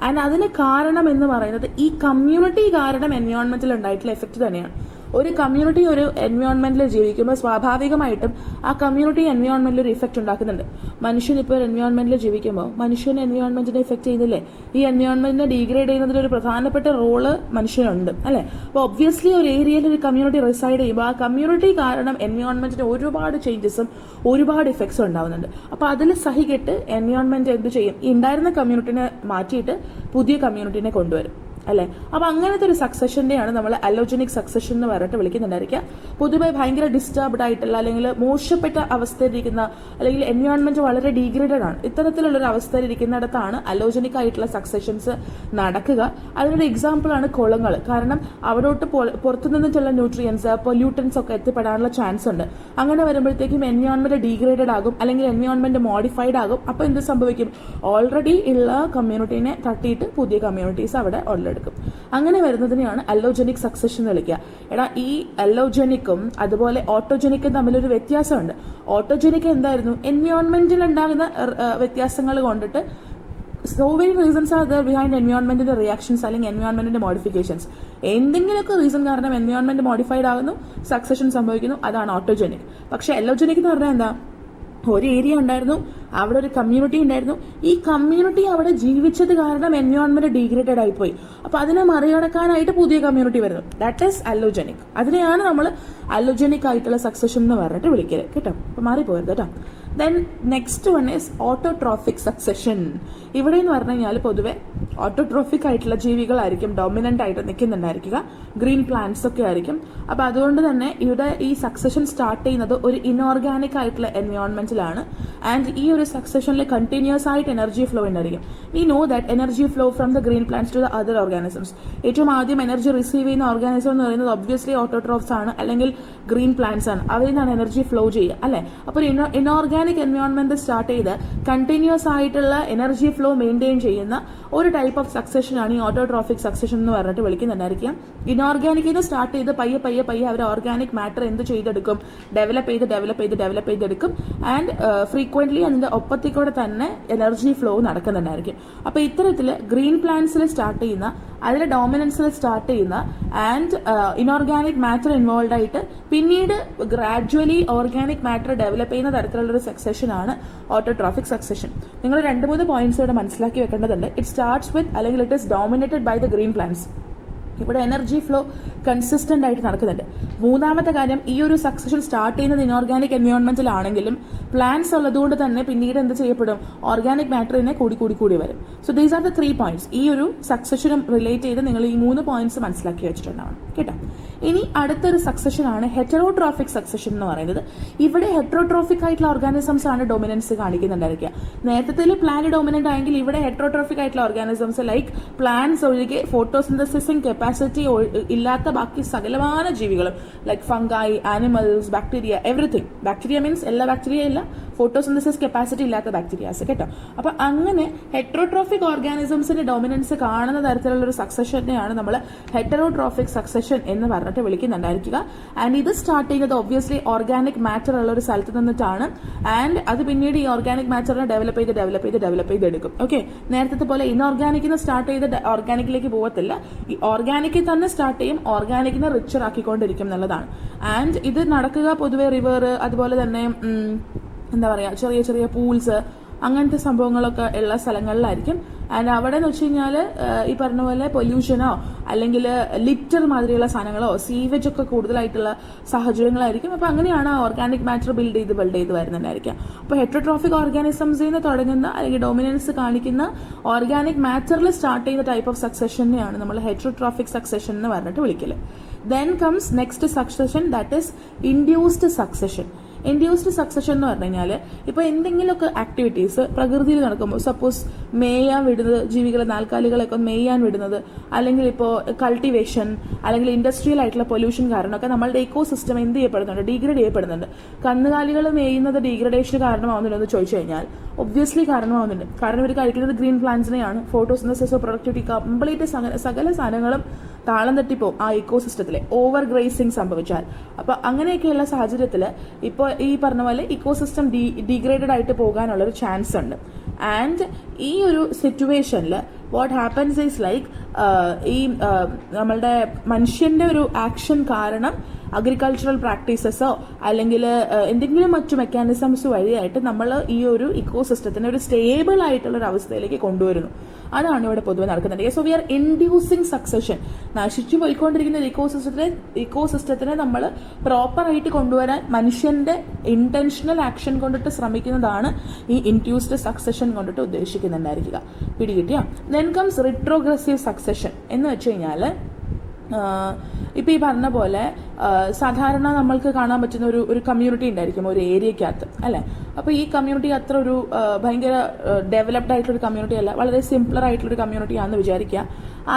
ആൻഡ് അതിന് കാരണം എന്ന് പറയുന്നത് ഈ കമ്മ്യൂണിറ്റി കാരണം എൻവയോൺമെന്റിൽ ഉണ്ടായിട്ടുള്ള എഫക്ട് തന്നെയാണ്. ഒരു കമ്മ്യൂണിറ്റി ഒരു എൻവയോൺമെന്റിൽ ജീവിക്കുമ്പോൾ സ്വാഭാവികമായിട്ടും ആ കമ്മ്യൂണിറ്റി എൻവയോൺമെന്റിൽ ഒരു ഇഫക്റ്റ് ഉണ്ടാക്കുന്നുണ്ട്. മനുഷ്യൻ ഇപ്പോൾ ഒരു എൻവയോൺമെന്റിൽ ജീവിക്കുമ്പോൾ മനുഷ്യൻ എൻവയോൺമെന്റിനെ ഇഫക്ട് ചെയ്യുന്നില്ലേ? ഈ എൻവയോൺമെന്റിനെ ഡീഗ്രേഡ് ചെയ്യുന്നതിൽ ഒരു പ്രധാനപ്പെട്ട റോള് മനുഷ്യനുണ്ട് അല്ലെ? അപ്പോൾ ഒബ്വിയസ്ലി ഒരു ഏരിയയിൽ ഒരു കമ്മ്യൂണിറ്റി റിസൈഡ് ചെയ്യുമ്പോൾ ആ കമ്മ്യൂണിറ്റി കാരണം എൻവയോൺമെന്റിന് ഒരുപാട് ചേഞ്ചസും ഒരുപാട് ഇഫക്ട്സും ഉണ്ടാവുന്നുണ്ട്. അപ്പൊ അതിൽ സഹികെട്ട് എൻവയോൺമെന്റ് എന്ത് ചെയ്യും? ഈ ഉണ്ടായിരുന്ന കമ്മ്യൂണിറ്റിനെ മാറ്റിയിട്ട് പുതിയ കമ്മ്യൂണിറ്റിനെ കൊണ്ടുവരും അല്ലെ? അപ്പൊ അങ്ങനത്തെ ഒരു സക്സഷന്റെയാണ് നമ്മൾ അല്ലോജനിക് സക്സഷൻ എന്ന് പറഞ്ഞിട്ട് വിളിക്കുന്നുണ്ടായിരിക്കുക. പൊതുവെ ഭയങ്കര ഡിസ്റ്റർബ്ഡ് ആയിട്ടുള്ള അല്ലെങ്കിൽ മോശപ്പെട്ട അവസ്ഥയിലിരിക്കുന്ന അല്ലെങ്കിൽ എൻവയോൺമെന്റ് വളരെ ഡീഗ്രേഡഡ് ആണ്, ഇത്തരത്തിലുള്ള ഒരു അവസ്ഥയിലിരിക്കുന്നിടത്താണ് അല്ലോജനിക് ആയിട്ടുള്ള സക്സഷൻസ് നടക്കുക. അതിനൊരു എക്സാമ്പിൾ ആണ് കുളങ്ങൾ. കാരണം അവിടോട്ട് പുറത്തു നിന്നിട്ടുള്ള ന്യൂട്രിയൻസ്, പൊല്യൂട്ടൻസ് ഒക്കെ എത്തിപ്പെടാനുള്ള ചാൻസ് ഉണ്ട്. അങ്ങനെ വരുമ്പോഴത്തേക്കും എൻവയോൺമെന്റ് ഡീഗ്രേഡഡ് ആകും അല്ലെങ്കിൽ എൻവയോൺമെന്റ് മോഡിഫൈഡ് ആകും. അപ്പൊ എന്ത് സംഭവിക്കും? ഓൾറെഡി ഉള്ള കമ്മ്യൂണിറ്റീനെ തട്ടിയിട്ട് പുതിയ കമ്മ്യൂണിറ്റീസ് അവിടെ ഉള്ളത്. അങ്ങനെ വരുന്നതിനെയാണ് അല്ലോജനിക് സക്സഷൻ എന്ന് വിളിക്കുക. എടാ ഈ അല്ലോജനിക്കും അതുപോലെ ഓട്ടോജനിക്കും തമ്മിലൊരു വ്യത്യാസമുണ്ട്. ഓട്ടോജനിക് എന്തായിരുന്നു? എൻവയോൺമെന്റിൽ ഉണ്ടാകുന്ന വ്യത്യാസങ്ങൾ കൊണ്ടിട്ട് so many reasons are there behind environmental reactions അല്ലെങ്കിൽ environmental modifications. എന്തെങ്കിലുമൊക്കെ റീസൺ കാരണം എൻവയോൺമെന്റ് മോഡിഫൈഡ് ആകുന്നു, സക്സഷൻ സംഭവിക്കുന്നു, അതാണ് ഓട്ടോജനിക്. പക്ഷെ അല്ലോജനിക് എന്ന് പറഞ്ഞാൽ എന്താ? ഒരു ഏരിയ ഉണ്ടായിരുന്നു, അവിടെ ഒരു കമ്മ്യൂണിറ്റി ഉണ്ടായിരുന്നു. ഈ കമ്മ്യൂണിറ്റി അവിടെ ജീവിച്ചത് കാരണം എൻവയോൺമെന്റ് ഡീഗ്രേഡഡ് ആയിപ്പോയി. അപ്പൊ അതിനെ മറികടക്കാനായിട്ട് പുതിയ കമ്മ്യൂണിറ്റി വരുന്നു. That is allogenic. അതിനെയാണ് നമ്മൾ അല്ലോജനിക് ആയിട്ടുള്ള സക്സഷൻ എന്ന് പറഞ്ഞിട്ട് വിളിക്കല് കേട്ടോ. അപ്പൊ മാറിപ്പോയത് കേട്ടോ. Then next one is autotrophic succession. ഇവിടെ എന്ന് പറഞ്ഞു കഴിഞ്ഞാൽ പൊതുവെ ഓട്ടോട്രോഫിക് ആയിട്ടുള്ള ജീവികളായിരിക്കും ഡോമിനന്റ് ആയിട്ട് നിൽക്കുന്നുണ്ടായിരിക്കുക. ഗ്രീൻ പ്ലാന്റ്സ് ഒക്കെ ആയിരിക്കും. അപ്പൊ അതുകൊണ്ട് തന്നെ ഇവിടെ ഈ സക്സഷൻ സ്റ്റാർട്ട് ചെയ്യുന്നത് ഒരു ഇൻഓർഗാനിക് ആയിട്ടുള്ള എൻവയോൺമെന്റിലാണ്. ആൻഡ് ഈ ഒരു സക്സഷനിൽ കണ്ടിന്യൂസ് ആയിട്ട് എനർജി ഫ്ലോ ഉണ്ടായിരിക്കും. We know that energy flow from the green plants to the other organisms. ഏറ്റവും ആദ്യം എനർജി റിസീവ് ചെയ്യുന്ന ഓർഗാനിസം എന്ന് പറയുന്നത് ഒബ്വിയസ്ലി ഓട്ടോട്രോഫ്സ് ആണ്, അല്ലെങ്കിൽ ഗ്രീൻ പ്ലാന്റ്സ് ആണ്. അവരിൽ നിന്നാണ് എനർജി ഫ്ലോ ചെയ്യുക അല്ലെ. അപ്പോൾ ഇൻഓർഗാനിക് എൻവയോൺമെന്റ് സ്റ്റാർട്ട് ചെയ്ത് കണ്ടിന്യൂസ് ആയിട്ടുള്ള എനർജി ഫ്ലോ മെയിൻറ്റെയിൻ ചെയ്യുന്ന ഒരു ടൈപ്പ് ഓഫ് സക്സഷൻ ആണ് ഈ ഓട്ടോട്രോഫിക് സക്സഷൻ എന്ന് പറഞ്ഞിട്ട് വിളിക്കുന്നുണ്ടായിരിക്കും. ഇൻഓർഗാനിക്കിൽ നിന്ന് സ്റ്റാർട്ട് ചെയ്ത് പയ്യെ പയ്യെ പയ്യെ അവർ ഓർഗാനിക് മാറ്റർ എന്ത് ചെയ്തെടുക്കും, ഡെവലപ്പ് ചെയ്തെടുക്കും. ആൻഡ് ഫ്രീക്വന്റ്ലി അതിന്റെ ഒപ്പത്തിക്കൂടെ തന്നെ എനർജി ഫ്ലോ നടക്കുന്നുണ്ടായിരിക്കും. അപ്പൊ ഇത്തരത്തിൽ ഗ്രീൻ പ്ലാന്റ്സിൽ സ്റ്റാർട്ട് ചെയ്യുന്ന, അതിലെ ഡോമിനൻസിൽ സ്റ്റാർട്ട് ചെയ്യുന്ന ആൻഡ് ഇൻഓർഗാനിക് മാറ്റർ ഇൻവോൾവ് ആയിട്ട് പിന്നീട് ഗ്രാജുവലി ഓർഗാനിക് മാറ്റർ ഡെവലപ്പ് ചെയ്യുന്ന തരത്തിലുള്ള ഒരു സക്സഷൻ ആണ് ഓട്ടോട്രോഫിക് സക്സഷൻ. നിങ്ങൾ 2-3 പോയിന്റ്സ് ഇവിടെ മനസ്സിലാക്കി വെക്കേണ്ടതുണ്ട്. ഇറ്റ് സ്റ്റാർട്ട്സ് വിത്ത്, അല്ലെങ്കിൽ it is dominated by the green plants. ഇവിടെ എനർജി ഫ്ലോ കൺസിസ്റ്റന്റ് ആയിട്ട് നടക്കുന്നുണ്ട്. മൂന്നാമത്തെ കാര്യം, ഈ ഒരു സക്സഷൻ സ്റ്റാർട്ട് ചെയ്യുന്നത് ഇൻഓർഗാനിക് എൻവയോൺമെന്റിലാണെങ്കിലും പ്ലാന്റ്സ് ഉള്ളതുകൊണ്ട് തന്നെ പിന്നീട് എന്ത് ചെയ്യപ്പെടും, ഓർഗാനിക് മാറ്ററിനെ കൂടി വരും. So these are the 3 points. ഈ ഒരു സക്സഷനും റിലേറ്റ് ചെയ്ത് നിങ്ങൾ ഈ 3 പോയിന്റ്സ് മനസ്സിലാക്കി വെച്ചിട്ടുണ്ടാവണം കേട്ടോ. ഇനി അടുത്തൊരു സക്സഷൻ ആണ് ഹെറ്ററോട്രോഫിക് സക്സഷൻ എന്ന് പറയുന്നത്. ഇവിടെ ഹെറ്ററോട്രോഫിക് ആയിട്ടുള്ള ഓർഗാനിസംസ് ആണ് ഡൊമിനൻസ് കാണിക്കുന്നുണ്ടായിരിക്കുക. നേരത്തെ പ്ലാന്റ് ഡൊമിനന്റ് ആയെങ്കിൽ ഇവിടെ ഹെറ്ററോട്രോഫിക് ആയിട്ടുള്ള ഓർഗാനിസംസ് ലൈക്ക് പ്ലാന്റ്സ് ഒഴികെ ഫോട്ടോസിന്തസിസിങ് കപ്പാസിറ്റി ഇല്ലാത്ത ബാക്കി സകലമായ ജീവികളും like fungi, animals, bacteria, everything. Bacteria means എല്ലാ ബാക്ടീരിയ ഇല്ല, ഫോട്ടോസിന്തസിസ് കപ്പാസിറ്റി ഇല്ലാത്ത ബാക്ടീരിയാസ് കേട്ടോ. അപ്പൊ അങ്ങനെ ഹെറ്ററോട്രോഫിക് ഓർഗാനിസംസിന്റെ ഡൊമിനൻസ് കാണുന്ന തരത്തിലുള്ള ഒരു സക്സഷനെയാണ് നമ്മൾ ഹെറ്ററോട്രോഫിക് സക്സഷൻ എന്ന് പറഞ്ഞിട്ട് വിളിക്കുന്നുണ്ടായിരിക്കുക. ആൻഡ് ഇത് സ്റ്റാർട്ട് ചെയ്യുന്നത് ഒബ്വിയസ്ലി ഓർഗാനിക് മാറ്റർ ഉള്ള ഒരു സ്ഥലത്ത് നിന്നിട്ടാണ്. ആൻഡ് അത് പിന്നീട് ഈ ഓർഗാനിക് മാറ്ററിനെ ഡെവലപ്പ് ചെയ്തെടുക്കും. ഓക്കെ, നേരത്തെ പോലെ ഇൻഓർഗാനിക്കിന് സ്റ്റാർട്ട് ചെയ്ത് ഓർഗാനിക്കിലേക്ക് പോകത്തില്ല. ഈ ഓർഗാനിക്കിൽ തന്നെ സ്റ്റാർട്ട് ചെയ്യും, ഓർഗാനിക്കിനെ റിച്ചർ ആക്കിക്കൊണ്ടിരിക്കും എന്നുള്ളതാണ്. ആൻഡ് ഇത് നടക്കുക പൊതുവെ റിവർ, അതുപോലെ തന്നെ എന്താ പറയാ, ചെറിയ ചെറിയ പൂൾസ്, അങ്ങനത്തെ സംഭവങ്ങളൊക്കെ ഉള്ള സ്ഥലങ്ങളിലായിരിക്കും. ആൻഡ് അവിടെ എന്ന് വെച്ച് കഴിഞ്ഞാൽ ഈ പറഞ്ഞ പോലെ പൊല്യൂഷനോ അല്ലെങ്കിൽ ലിറ്റർ മാതിരിയുള്ള സാധനങ്ങളോ സീവേജ് ഒക്കെ കൂടുതലായിട്ടുള്ള സാഹചര്യങ്ങളായിരിക്കും. അപ്പൊ അങ്ങനെയാണ് ആ ഓർഗാനിക് മാറ്റർ ബിൽഡ് ചെയ്ത് വരുന്നുണ്ടായിരിക്കാം. അപ്പൊ ഹെറ്ററോട്രോഫിക് ഓർഗാനിസംസിൽ നിന്ന് തുടങ്ങുന്ന അല്ലെങ്കിൽ ഡൊമിനൻസ് കാണിക്കുന്ന ഓർഗാനിക് മാറ്ററിൽ സ്റ്റാർട്ട് ചെയ്യുന്ന ടൈപ്പ് ഓഫ് സക്സഷനെയാണ് നമ്മൾ ഹെറ്ററോട്രോഫിക് സക്സഷൻ എന്ന് പറഞ്ഞിട്ട് വിളിക്കല്. Then comes next succession, that is induced succession. Induced succession എന്ന് പറഞ്ഞു കഴിഞ്ഞാൽ ഇപ്പോൾ എന്തെങ്കിലുമൊക്കെ ആക്ടിവിറ്റീസ് പ്രകൃതിയിൽ നടക്കുമ്പോൾ, സപ്പോസ് മേയാൻ വിടുന്നത്, ജീവികളെ നാൽക്കാലികളൊക്കെ മേയാൻ വിടുന്നത്, അല്ലെങ്കിൽ ഇപ്പോൾ കൾട്ടിവേഷൻ അല്ലെങ്കിൽ ഇൻഡസ്ട്രിയൽ ആയിട്ടുള്ള പൊല്യൂഷൻ കാരണമൊക്കെ നമ്മളുടെ ഇക്കോ സിസ്റ്റം എന്ത് ചെയ്യപ്പെടുന്നുണ്ട്, ഡീഗ്രേഡ് ചെയ്യപ്പെടുന്നുണ്ട്. കന്നുകാലികൾ മേയുന്നത് ഡീഗ്രഡേഷന് കാരണമാവുന്നുണ്ടെന്ന് ചോദിച്ചു കഴിഞ്ഞാൽ ഒബ്വിയസ്ലി കാരണമാവുന്നുണ്ട്. കാരണം ഇവർ കഴിക്കുന്നത് ഗ്രീൻ പ്ലാന്റ്സിനെയാണ്. ഫോട്ടോസിന്തസിസ്, പ്രൊഡക്ടിവിറ്റി, കംപ്ലീറ്റ് സകല സാധനങ്ങളും താളം തട്ടിപ്പോവും ആ ഇക്കോ സിസ്റ്റത്തിലെ ഓവർ ഗ്രേസിംഗ് സംഭവിച്ചാൽ. അപ്പൊ അങ്ങനെയൊക്കെയുള്ള സാഹചര്യത്തിൽ ഇപ്പോൾ ഈ പറഞ്ഞ പോലെ ഇക്കോ സിസ്റ്റം ഡീഗ്രേഡഡ് ആയിട്ട് പോകാനുള്ളൊരു ചാൻസ് ഉണ്ട്. ആൻഡ് ഈ ഒരു സിറ്റുവേഷനിൽ വാട്ട് ഹാപ്പൻസ് ഈസ് ലൈക്ക് ഈ നമ്മളുടെ മനുഷ്യന്റെ ഒരു ആക്ഷൻ കാരണം അഗ്രികൾച്ചറൽ പ്രാക്ടീസസോ അല്ലെങ്കിൽ എന്തെങ്കിലും മറ്റു മെക്കാനിസംസ് വഴിയായിട്ട് നമ്മൾ ഈ ഒരു ഇക്കോ സിസ്റ്റത്തിനെ ഒരു സ്റ്റേബിൾ ആയിട്ടുള്ള ഒരു അവസ്ഥയിലേക്ക് കൊണ്ടുവരുന്നു. അതാണ് ഇവിടെ പൊതുവെ നടക്കുന്നത്. So we are inducing succession. നശിച്ചു പോയിക്കൊണ്ടിരിക്കുന്ന ഇക്കോ സിസ്റ്റത്തിനെ നമ്മൾ പ്രോപ്പറായിട്ട് കൊണ്ടുവരാൻ മനുഷ്യന്റെ ഇന്റൻഷണൽ ആക്ഷൻ കൊണ്ടിട്ട് ശ്രമിക്കുന്നതാണ് ഈ ഇൻഡ്യൂസ്ഡ് സക്സഷൻ കൊണ്ടിട്ട് ഉദ്ദേശിക്കുന്നുണ്ടായിരിക്കുക. പിടികിട്ടിയോ? ദെൻ കംസ് റിട്രോഗ്രസീവ് സക്സഷൻ എന്ന് വെച്ച് കഴിഞ്ഞാൽ ഇപ്പൊ ഈ പറഞ്ഞ പോലെ സാധാരണ നമ്മൾക്ക് കാണാൻ പറ്റുന്ന ഒരു കമ്മ്യൂണിറ്റി ഉണ്ടായിരിക്കും ഒരു ഏരിയക്കകത്ത് അല്ലെ. അപ്പൊ ഈ കമ്മ്യൂണിറ്റി അത്ര ഒരു ഭയങ്കര ഡെവലപ്ഡ് ആയിട്ടുള്ള കമ്മ്യൂണിറ്റി അല്ല, വളരെ സിംപ്ലർ ആയിട്ടുള്ള കമ്മ്യൂണിറ്റി ആണെന്ന് വിചാരിക്കുക.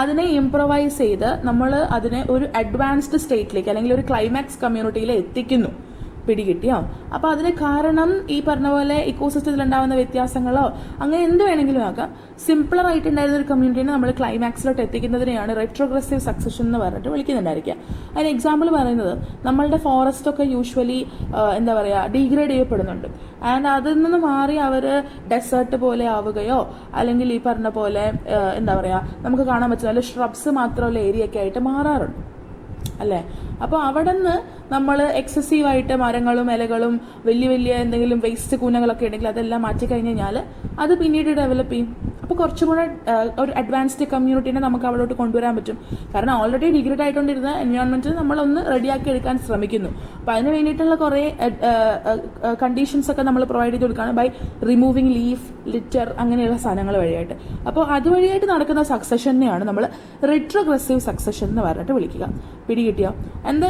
അതിനെ ഇംപ്രവൈസ് ചെയ്ത് നമ്മൾ അതിനെ ഒരു അഡ്വാൻസ്ഡ് സ്റ്റേറ്റിലേക്ക് അല്ലെങ്കിൽ ഒരു ക്ലൈമാക്സ് കമ്മ്യൂണിറ്റിയിൽ എത്തിക്കുന്നു. പിടികിട്ടിയോ? അപ്പൊ അതിന് കാരണം ഈ പറഞ്ഞ പോലെ ഇക്കോസിസ്റ്റത്തിൽ ഉണ്ടാകുന്ന വ്യത്യാസങ്ങളോ അങ്ങനെ എന്ത് വേണമെങ്കിലും ആക്കാം. സിംപ്ലർ ആയിട്ടുണ്ടായിരുന്ന ഒരു കമ്മ്യൂണിറ്റിനെ നമ്മൾ ക്ലൈമാക്സിലോട്ട് എത്തിക്കുന്നതിനെയാണ് റെട്രോഗ്രസീവ് സക്സഷൻ എന്ന് പറഞ്ഞിട്ട് വിളിക്കുന്നുണ്ടായിരിക്കുക. അതിന് എക്സാമ്പിൾ പറയുന്നത് നമ്മളുടെ ഫോറസ്റ്റ് ഒക്കെ യൂഷ്വലി എന്താ പറയാ ഡീഗ്രേഡ് ചെയ്യപ്പെടുന്നുണ്ട്. ആൻഡ് അതിൽ നിന്ന് മാറി അവർ ഡെസേർട്ട് പോലെ ആവുകയോ അല്ലെങ്കിൽ ഈ പറഞ്ഞ പോലെ എന്താ പറയാ നമുക്ക് കാണാൻ പറ്റുന്ന ഷ്രബ്സ് മാത്രമുള്ള ഏരിയ ഒക്കെ ആയിട്ട് മാറാറുണ്ട് അല്ലേ. അപ്പോൾ അവിടെ നിന്ന് നമ്മൾ എക്സസീവായിട്ട് മരങ്ങളും ഇലകളും വലിയ വലിയ എന്തെങ്കിലും വേസ്റ്റ് കൂനകളൊക്കെ ഉണ്ടെങ്കിൽ അതെല്ലാം മാറ്റി കഴിഞ്ഞ് കഴിഞ്ഞാൽ അത് പിന്നീട് ഡെവലപ്പ് ചെയ്യും. അപ്പോൾ കുറച്ചും കൂടെ ഒരു അഡ്വാൻസ്ഡ് കമ്മ്യൂണിറ്റീനെ നമുക്ക് അവിടോട്ട് കൊണ്ടുവരാൻ പറ്റും. കാരണം ഓൾറെഡി ഡിഗ്രേഡ് ആയിട്ടുകൊണ്ടിരുന്ന എൻവയോൺമെന്റ് നമ്മളൊന്ന് റെഡിയാക്കി എടുക്കാൻ ശ്രമിക്കുന്നു. അപ്പോൾ അതിന് വേണ്ടിയിട്ടുള്ള കുറേ കണ്ടീഷൻസ് ഒക്കെ നമ്മൾ പ്രൊവൈഡ് ചെയ്ത് കൊടുക്കുകയാണ് ബൈ റിമൂവിങ് ലീഫ്, ലിറ്റർ അങ്ങനെയുള്ള സാധനങ്ങൾ വഴിയായിട്ട്. അപ്പോൾ അതുവഴിയായിട്ട് നടക്കുന്ന സക്സഷനെയാണ് നമ്മൾ റിട്രോഗ്രസീവ് സക്സഷൻ എന്ന് പറഞ്ഞിട്ട് വിളിക്കുക. പിടികിട്ടിയോ? And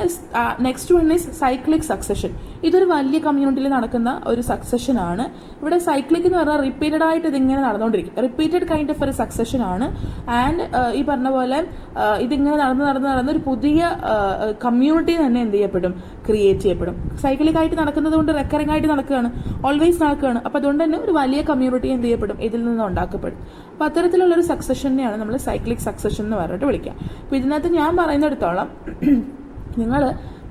next one is cyclic succession. ഇതൊരു വലിയ കമ്മ്യൂണിറ്റിയിൽ നടക്കുന്ന ഒരു സക്സഷൻ ആണ്. ഇവിടെ സൈക്ലിക് എന്ന് പറഞ്ഞാൽ റിപ്പീറ്റഡ് ആയിട്ട് ഇതിങ്ങനെ നടന്നുകൊണ്ടിരിക്കും. റിപ്പീറ്റഡ് കൈൻഡ് ഓഫ് ഒരു സക്സഷൻ ആണ്. ആൻഡ് ഈ പറഞ്ഞ പോലെ ഇതിങ്ങനെ നടന്ന് ഒരു പുതിയ കമ്മ്യൂണിറ്റി തന്നെ എന്ത് ചെയ്യപ്പെടും, ക്രിയേറ്റ് ചെയ്യപ്പെടും. സൈക്ലിക് ആയിട്ട് നടക്കുന്നത് കൊണ്ട് റെക്കറിംഗ് ആയിട്ട് നടക്കുകയാണ്, ഓൾവേസ് നടക്കുകയാണ്. അപ്പൊ അതുകൊണ്ട് തന്നെ ഒരു വലിയ കമ്മ്യൂണിറ്റി എന്ത് ചെയ്യപ്പെടും, ഇതിൽ നിന്ന് ഉണ്ടാക്കപ്പെടും. അപ്പൊ അത്തരത്തിലുള്ളൊരു സക്സഷനെയാണ് നമ്മൾ സൈക്ലിക് സക്സഷൻ എന്ന് പറഞ്ഞിട്ട് വിളിക്കുക. അപ്പൊ ഇതിനകത്ത് ഞാൻ പറയുന്നിടത്തോളം നിങ്ങൾ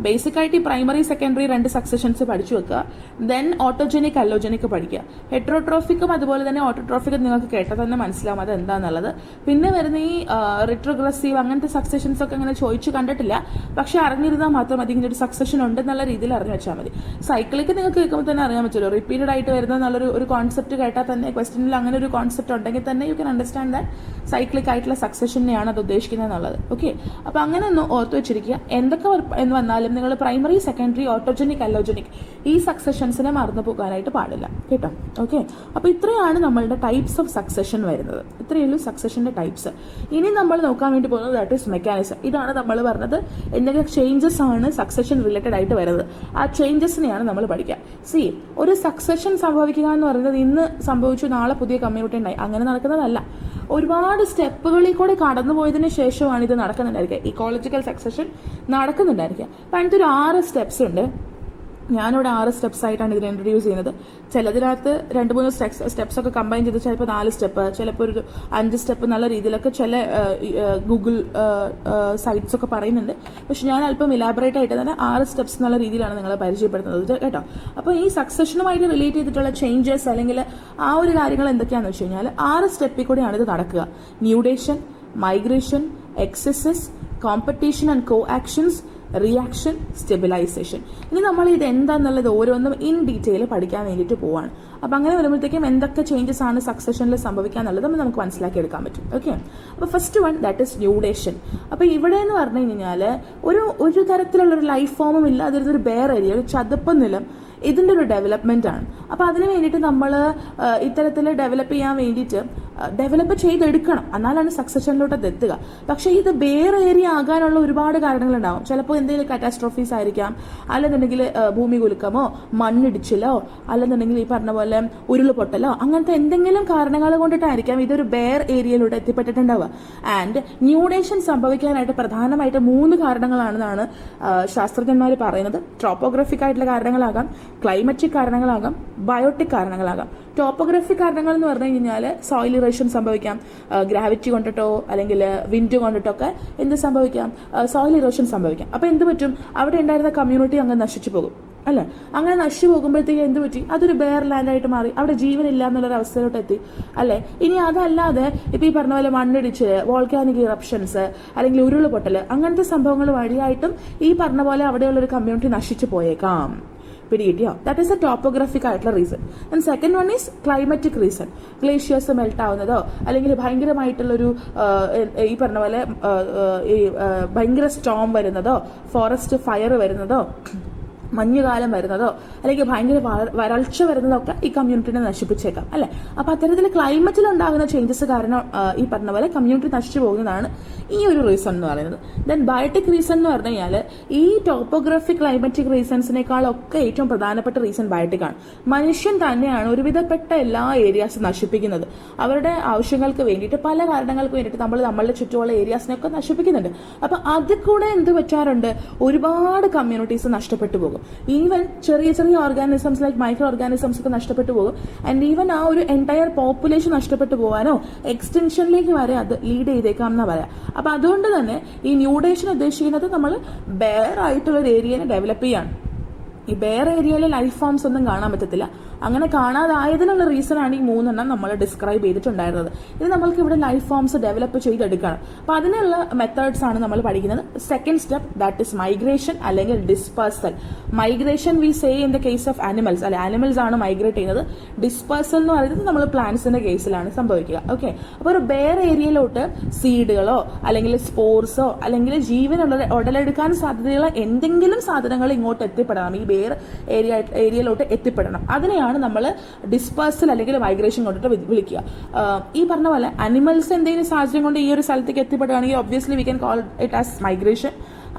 ബേസിക് ആയിട്ട് ഈ പ്രൈമറി സെക്കൻഡറി 2 സക്സഷൻസ് പഠിച്ചു വെക്കുക. ദെൻ ഓട്ടോജനിക് അല്ലോജനിക് പഠിക്കുക. ഹെട്രോട്രോഫിക്കും അതുപോലെ തന്നെ ഓട്ടോട്രോഫിക്കും നിങ്ങൾക്ക് കേട്ടാൽ തന്നെ മനസ്സിലാവും അത് എന്താണെന്നുള്ളത്. പിന്നെ വരുന്ന ഈ റിട്രോഗ്രസീവ് അങ്ങനത്തെ സക്സഷൻസ് ഒക്കെ അങ്ങനെ ചോദിച്ചു കണ്ടിട്ടില്ല, പക്ഷെ അറിഞ്ഞിരുന്നാൽ മാത്രം മതി ഇങ്ങനെ ഒരു സക്സഷൻ ഉണ്ടെന്നുള്ള രീതിയിൽ അറിഞ്ഞു വെച്ചാൽ മതി. സൈക്കിളിക്ക് നിങ്ങൾക്ക് കേൾക്കുമ്പോൾ തന്നെ അറിയാൻ പറ്റുമല്ലോ, റിപ്പീറ്റഡ് ആയിട്ട് വരുന്ന എന്നുള്ളൊരു കോൺസെപ്റ്റ് കേട്ടാൽ തന്നെ ക്വസ്റ്റ്യനിൽ അങ്ങനെ ഒരു കോൺസെപ്റ്റ് ഉണ്ടെങ്കിൽ തന്നെ you can understand that cyclic ആയിട്ടുള്ള സക്സഷനെയാണ് അത് ഉദ്ദേശിക്കുന്നത് എന്നുള്ളത്. ഓക്കെ, അപ്പൊ അങ്ങനെ ഒന്ന് ഓർത്ത് വെച്ചിരിക്കുക. എന്തൊക്കെ എന്ന് വന്നാലും നിങ്ങൾ പ്രൈമറി സെക്കൻഡറി ഓട്ടോജനിക് അല്ലോജനിക് ഈ സക്സഷൻസിനെ മറന്നു പോകാനായിട്ട് പാടില്ല കേട്ടോ. ഓക്കെ, അപ്പൊ ഇത്രയാണ് നമ്മളുടെ ടൈപ്സ് ഓഫ് സക്സഷൻ വരുന്നത്. ഇത്രയുള്ളൂ സക്സഷന്റെ ടൈപ്സ്. ഇനി നമ്മൾ നോക്കാൻ വേണ്ടി പോകുന്നത് ദാറ്റ് ഈസ് മെക്കാനിസം. ഇതാണ് നമ്മൾ പറഞ്ഞത് എന്തൊക്കെ ചേഞ്ചസ് ആണ് സക്സഷൻ റിലേറ്റഡ് ആയിട്ട് വരുന്നത്. ആ ചേഞ്ചസിനെയാണ് നമ്മൾ പഠിക്കുക. സി, ഒരു സക്സഷൻ സംഭവിക്കുക എന്ന് പറയുന്നത് ഇന്ന് സംഭവിച്ചു നാളെ പുതിയ കമ്മ്യൂണിറ്റി ഉണ്ടായി അങ്ങനെ നടക്കുന്നതല്ല. ഒരുപാട് സ്റ്റെപ്പുകളിൽ കൂടെ കടന്നു പോയതിനു ശേഷമാണ് ഇത് നടക്കുന്നുണ്ടായിരിക്കുക. Ecological succession നടക്കുന്നുണ്ടായിരിക്കുക. അപ്പം അതിനകത്ത് ഒരു 6 സ്റ്റെപ്സ് ഉണ്ട്. ഞാനിവിടെ 6 സ്റ്റെപ്സ് ആയിട്ടാണ് ഇതിനെ ഇൻട്രൊഡ്യൂസ് ചെയ്യുന്നത്. ചിലതിനകത്ത് 2-3 സ്റ്റെപ്സ് ഒക്കെ കമ്പൈൻ ചെയ്ത് ചിലപ്പോൾ 4 സ്റ്റെപ്പ്, ചിലപ്പോൾ ഒരു 5 സ്റ്റെപ്പ് നല്ല രീതിയിലൊക്കെ ചില ഗൂഗിൾ സൈറ്റ്സ് ഒക്കെ പറയുന്നുണ്ട്. പക്ഷെ ഞാൻ അല്പം ഇലാബറേറ്റ് ആയിട്ട് തന്നെ 6 സ്റ്റെപ്സ് എന്നുള്ള രീതിയിലാണ് നിങ്ങളെ പരിചയപ്പെടുത്തുന്നത് കേട്ടോ. അപ്പോൾ ഈ സക്സഷനുമായിട്ട് റിലേറ്റ് ചെയ്തിട്ടുള്ള ചേഞ്ചസ് അല്ലെങ്കിൽ ആ ഒരു കാര്യങ്ങൾ എന്തൊക്കെയാണെന്ന് വെച്ച് കഴിഞ്ഞാൽ 6 സ്റ്റെപ്പിൽ കൂടെയാണ് ഇത് നടക്കുക. Nudation, migration, ecesis, competition and coactions, reaction, stabilisation. ഇനി നമ്മൾ ഇത് എന്താന്നുള്ളത് ഓരോന്നും ഇൻ ഡീറ്റെയിൽ പഠിക്കാൻ വേണ്ടിയിട്ട് പോവാണ്. അപ്പൊ അങ്ങനെ വരുമ്പോഴത്തേക്കും എന്തൊക്കെ ചേഞ്ചസ് ആണ് സക്സഷനിൽ സംഭവിക്കാന്നുള്ളത് നമുക്ക് മനസ്സിലാക്കി എടുക്കാൻ പറ്റും. ഓക്കെ, അപ്പൊ ഫസ്റ്റ് വൺ ദാറ്റ് ഇസ് ന്യൂഡേഷൻ. അപ്പൊ ഇവിടെ എന്ന് പറഞ്ഞു കഴിഞ്ഞാൽ ഒരു തരത്തിലുള്ള ഒരു ലൈഫ് ഫോമും ഇല്ല, അതൊരു ബെയർ ഏരിയ, ഒരു ചതുപ്പ് നിലം, ഇതിന്റെ ഒരു ഡെവലപ്മെന്റ് ആണ്. അപ്പൊ അതിന് വേണ്ടിയിട്ട് നമ്മൾ ഇത്തരത്തിൽ ഡെവലപ്പ് ചെയ്യാൻ വേണ്ടിയിട്ട് ഡെവലപ്പ് ചെയ്തെടുക്കണം, എന്നാലാണ് സക്സഷനിലോട്ട് അത് എത്തുക. പക്ഷേ ഇത് ബെയർ ഏരിയ ആകാനുള്ള ഒരുപാട് കാരണങ്ങളുണ്ടാവും. ചിലപ്പോൾ എന്തെങ്കിലും കാറ്റാസ്ട്രോഫീസ് ആയിരിക്കാം, അല്ലെന്നുണ്ടെങ്കിൽ ഭൂമി കുലുക്കമോ മണ്ണിടിച്ചിലോ അല്ലെന്നുണ്ടെങ്കിൽ ഈ പറഞ്ഞ പോലെ ഉരുൾപൊട്ടലോ അങ്ങനത്തെ എന്തെങ്കിലും കാരണങ്ങൾ കൊണ്ടിട്ടായിരിക്കാം ഇതൊരു ബെയർ ഏരിയയിലൂടെ എത്തിപ്പെട്ടിട്ടുണ്ടാവുക. ആൻഡ് ന്യൂഡേഷൻ സംഭവിക്കാനായിട്ട് പ്രധാനമായിട്ട് 3 കാരണങ്ങളാണെന്നാണ് ശാസ്ത്രജ്ഞന്മാർ പറയുന്നത്. ട്രോപ്പോഗ്രഫിക് ആയിട്ടുള്ള കാരണങ്ങളാകാം, ക്ലൈമറ്റിക് കാരണങ്ങളാകാം, ബയോട്ടിക് കാരണങ്ങളാകാം. ടോപ്പോഗ്രഫിക് കാരണങ്ങൾ എന്ന് പറഞ്ഞു കഴിഞ്ഞാൽ സോയിൽ ഇറേഷൻ സംഭവിക്കാം, ഗ്രാവിറ്റി കൊണ്ടിട്ടോ അല്ലെങ്കിൽ വിൻഡ് കൊണ്ടിട്ടോ ഒക്കെ എന്ത് സംഭവിക്കാം, സോയിൽ ഇറേഷൻ സംഭവിക്കാം. അപ്പൊ എന്ത് പറ്റും, അവിടെ ഉണ്ടായിരുന്ന കമ്മ്യൂണിറ്റി അങ്ങ് നശിച്ചു പോകും അല്ലെ. അങ്ങനെ നശിച്ചു പോകുമ്പോഴത്തേക്ക് എന്ത് പറ്റി, അതൊരു ബെയർ ലാൻഡ് ആയിട്ട് മാറി, അവിടെ ജീവനില്ല എന്നുള്ളൊരു അവസ്ഥയിലോട്ട് എത്തി അല്ലെ. ഇനി അതല്ലാതെ ഇപ്പൊ ഈ പറഞ്ഞ പോലെ മണ്ണിടിച്ച്, വോൾക്കാനിക് ഇറപ്ഷൻസ് അല്ലെങ്കിൽ ഉരുൾപൊട്ടല് അങ്ങനത്തെ സംഭവങ്ങൾ വഴിയായിട്ടും ഈ പറഞ്ഞ പോലെ അവിടെയുള്ള ഒരു കമ്മ്യൂണിറ്റി നശിച്ചു പോയേക്കാം. പിടികിട്ടിയോ? ദാറ്റ് ഈസ് എ ടോപ്പോഗ്രഫിക് ആയിട്ടുള്ള reason. And second one is climatic reason. Glaciers melt ആവുന്നതോ അല്ലെങ്കിൽ ഭയങ്കരമായിട്ടുള്ളൊരു ഈ പറഞ്ഞ പോലെ ഭയങ്കര സ്റ്റോം വരുന്നതോ, ഫോറസ്റ്റ് ഫയർ വരുന്നതോ, മഞ്ഞുകാലം വരുന്നതോ അല്ലെങ്കിൽ ഭയങ്കര വരൾച്ച വരുന്നതോ ഒക്കെ ഈ കമ്മ്യൂണിറ്റിനെ നശിപ്പിച്ചേക്കാം അല്ലെ. അപ്പൊ അത്തരത്തിൽ ക്ലൈമറ്റിൽ ഉണ്ടാകുന്ന ചേഞ്ചസ് കാരണം ഈ പറഞ്ഞ പോലെ കമ്മ്യൂണിറ്റി നശിച്ചു പോകുന്നതാണ് ഈ ഒരു റീസൺ എന്ന് പറയുന്നത്. ദെൻ ബയോട്ടിക് റീസൺ എന്ന് പറഞ്ഞു കഴിഞ്ഞാൽ ഈ ടോപ്പോഗ്രഫിക് ക്ലൈമറ്റിക് റീസൺസിനേക്കാളൊക്കെ ഏറ്റവും പ്രധാനപ്പെട്ട റീസൺ ബയോട്ടിക് ആണ്. മനുഷ്യൻ തന്നെയാണ് ഒരുവിധപ്പെട്ട എല്ലാ ഏരിയാസും നശിപ്പിക്കുന്നത്. അവരുടെ ആവശ്യങ്ങൾക്ക് വേണ്ടിയിട്ട് പല കാരണങ്ങൾക്ക് വേണ്ടിയിട്ട് നമ്മളുടെ ചുറ്റുമുള്ള ഏരിയാസിനൊക്കെ നശിപ്പിക്കുന്നുണ്ട്. അപ്പൊ അതിൽ കൂടെ എന്ത് പറ്റാറുണ്ട്, ഒരുപാട് കമ്മ്യൂണിറ്റീസ് നഷ്ടപ്പെട്ടു പോകും. ഈവൻ ചെറിയ ചെറിയ ഓർഗാനിസംസ് ലൈക്ക് മൈക്രോ ഓർഗാനിസംസ് ഒക്കെ നഷ്ടപ്പെട്ടു പോകും. ആൻഡ് ഈവൻ ആ ഒരു എൻറ്റയർ പോപ്പുലേഷൻ നഷ്ടപ്പെട്ടു പോകാനോ എക്സ്റ്റൻഷനിലേക്ക് വരെ അത് ലീഡ് ചെയ്തേക്കാം എന്നാ പറയാം. അപ്പൊ അതുകൊണ്ട് തന്നെ ഈ ന്യൂഡേഷൻ ഉദ്ദേശിക്കുന്നത് നമ്മൾ ബെയർ ആയിട്ടുള്ള ഒരു ഏരിയനെ ഡെവലപ്പ് ചെയ്യാണ്. ഈ ബെയർ ഏരിയയിലെ ലൈഫ് ഫോംസ് ഒന്നും കാണാൻ പറ്റത്തില്ല. അങ്ങനെ കാണാതായതിനുള്ള റീസൺ ആണ് ഈ 3 നമ്മൾ ഡിസ്ക്രൈബ് ചെയ്തിട്ടുണ്ടായിരുന്നത്. ഇത് നമ്മൾക്ക് ഇവിടെ ലൈഫ് ഫോംസ് ഡെവലപ്പ് ചെയ്തെടുക്കണം. അപ്പൊ അതിനുള്ള മെത്തേഡ്സ് ആണ് നമ്മൾ പഠിക്കുന്നത്. Second step that is migration അല്ലെങ്കിൽ dispersal. Migration we say in the case of animals, അല്ലെ ആനിമൽസ് ആണ് മൈഗ്രേറ്റ് ചെയ്യുന്നത്. ഡിസ്പേഴ്സൽ എന്ന് പറയുന്നത് നമ്മൾ പ്ലാന്റ്സിന്റെ കേസിലാണ് സംഭവിക്കുക. ഓക്കെ, അപ്പോൾ ഒരു ബെയർ ഏരിയയിലോട്ട് സീഡുകളോ അല്ലെങ്കിൽ സ്പോർസോ അല്ലെങ്കിൽ ജീവനുള്ള ഉടലെടുക്കാൻ സാധ്യതയുള്ള എന്തെങ്കിലും സാധനങ്ങൾ ഇങ്ങോട്ട് എത്തിപ്പെടണം, ഈ ബെയർ ഏരിയയിലോട്ട് എത്തിപ്പെടണം. അതിനെയാണ് നമ്മൾ ഡിസ്പേഴ്സൽ അല്ലെങ്കിൽ മൈഗ്രേഷൻ കൊണ്ടിട്ട് വിളിക്കുക. ഈ പറഞ്ഞ പോലെ അനിമൽസ് എന്തെങ്കിലും സാഹചര്യം കൊണ്ട് ഈ ഒരു സ്ഥലത്തേക്ക് എത്തിപ്പെടുകയാണെങ്കിൽ obviously we can call it as migration.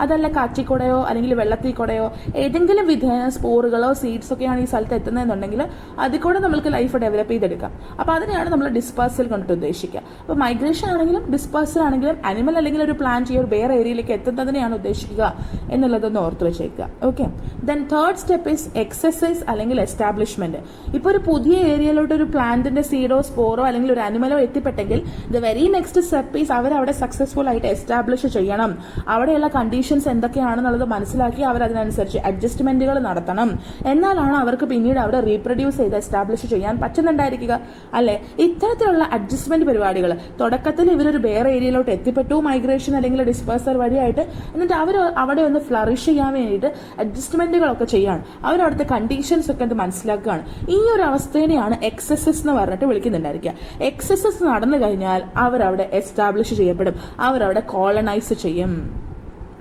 അതല്ല കാറ്റിൽ കൂടെയോ അല്ലെങ്കിൽ വെള്ളത്തിൽ കൂടെയോ ഏതെങ്കിലും വിധേന സ്പോറുകളോ സീഡ്സ് ഒക്കെയാണ് ഈ സ്ഥലത്ത് എത്തുന്നതെന്നുണ്ടെങ്കിൽ അതിൽ കൂടെ നമുക്ക് ലൈഫ് ഡെവലപ്പ് ചെയ്തെടുക്കാം. അപ്പോൾ അതിനെയാണ് നമ്മൾ ഡിസ്പേഴ്സൽ കൊണ്ടിട്ട് ഉദ്ദേശിക്കുക. അപ്പോൾ മൈഗ്രേഷൻ ആണെങ്കിലും ഡിസ്പേഴ്സൽ ആണെങ്കിലും അനിമൽ അല്ലെങ്കിൽ ഒരു പ്ലാന്റ് ഈ ഒരു ബെയർ ഏരിയയിലേക്ക് എത്തുന്നതിനെയാണ് ഉദ്ദേശിക്കുക എന്നുള്ളതൊന്ന് ഓർത്ത് വെച്ചേക്കുക. Okay, then third step is exercise അല്ലെങ്കിൽ എസ്റ്റാബ്ലിഷ്മെന്റ്. ഇപ്പോൾ ഒരു പുതിയ ഏരിയയിലോട്ട് ഒരു പ്ലാന്റിന്റെ സീഡോ സ്പോറോ അല്ലെങ്കിൽ ഒരു അനിമലോ എത്തിപ്പെട്ടെങ്കിൽ the very next step is അവരവിടെ സക്സസ്ഫുൾ ആയിട്ട് എസ്റ്റാബ്ലിഷ് ചെയ്യണം. അവിടെയുള്ള കണ്ടീഷൻസ് എന്തൊക്കെയാണെന്നുള്ളത് മനസ്സിലാക്കി അവർ അതിനനുസരിച്ച് അഡ്ജസ്റ്റ്മെന്റുകൾ നടത്തണം. എന്നാലാണ് അവർക്ക് പിന്നീട് അവിടെ റീപ്രൊഡ്യൂസ് ചെയ്ത് എസ്റ്റാബ്ലിഷ് ചെയ്യാൻ പറ്റുന്നുണ്ടായിരിക്കുക, അല്ലെ? ഇത്തരത്തിലുള്ള അഡ്ജസ്റ്റ്മെന്റ് പരിപാടികൾ തുടക്കത്തിൽ ഇവരൊരു ബെയർ ഏരിയയിലോട്ട് എത്തിപ്പെട്ടു മൈഗ്രേഷൻ അല്ലെങ്കിൽ ഡിസ്പേഴ്സൽ വഴിയായിട്ട്, എന്നിട്ട് അവർ അവിടെ ഒന്ന് ഫ്ലറിഷ് ചെയ്യാൻ വേണ്ടിയിട്ട് അഡ്ജസ്റ്റ്മെന്റുകളൊക്കെ ചെയ്യാണ്. അവരവിടുത്തെ കണ്ടീഷൻസ് ഒക്കെ മനസ്സിലാക്കുകയാണ്. ഈ ഒരു അവസ്ഥേനെയാണ് എക്സസസ് എന്ന് പറഞ്ഞിട്ട് വിളിക്കുന്നുണ്ടായിരിക്കുക. എക്സസസ് നടന്നു കഴിഞ്ഞാൽ അവരവിടെ എസ്റ്റാബ്ലിഷ് ചെയ്യപ്പെടും, അവരവിടെ കോളനൈസ് ചെയ്യും.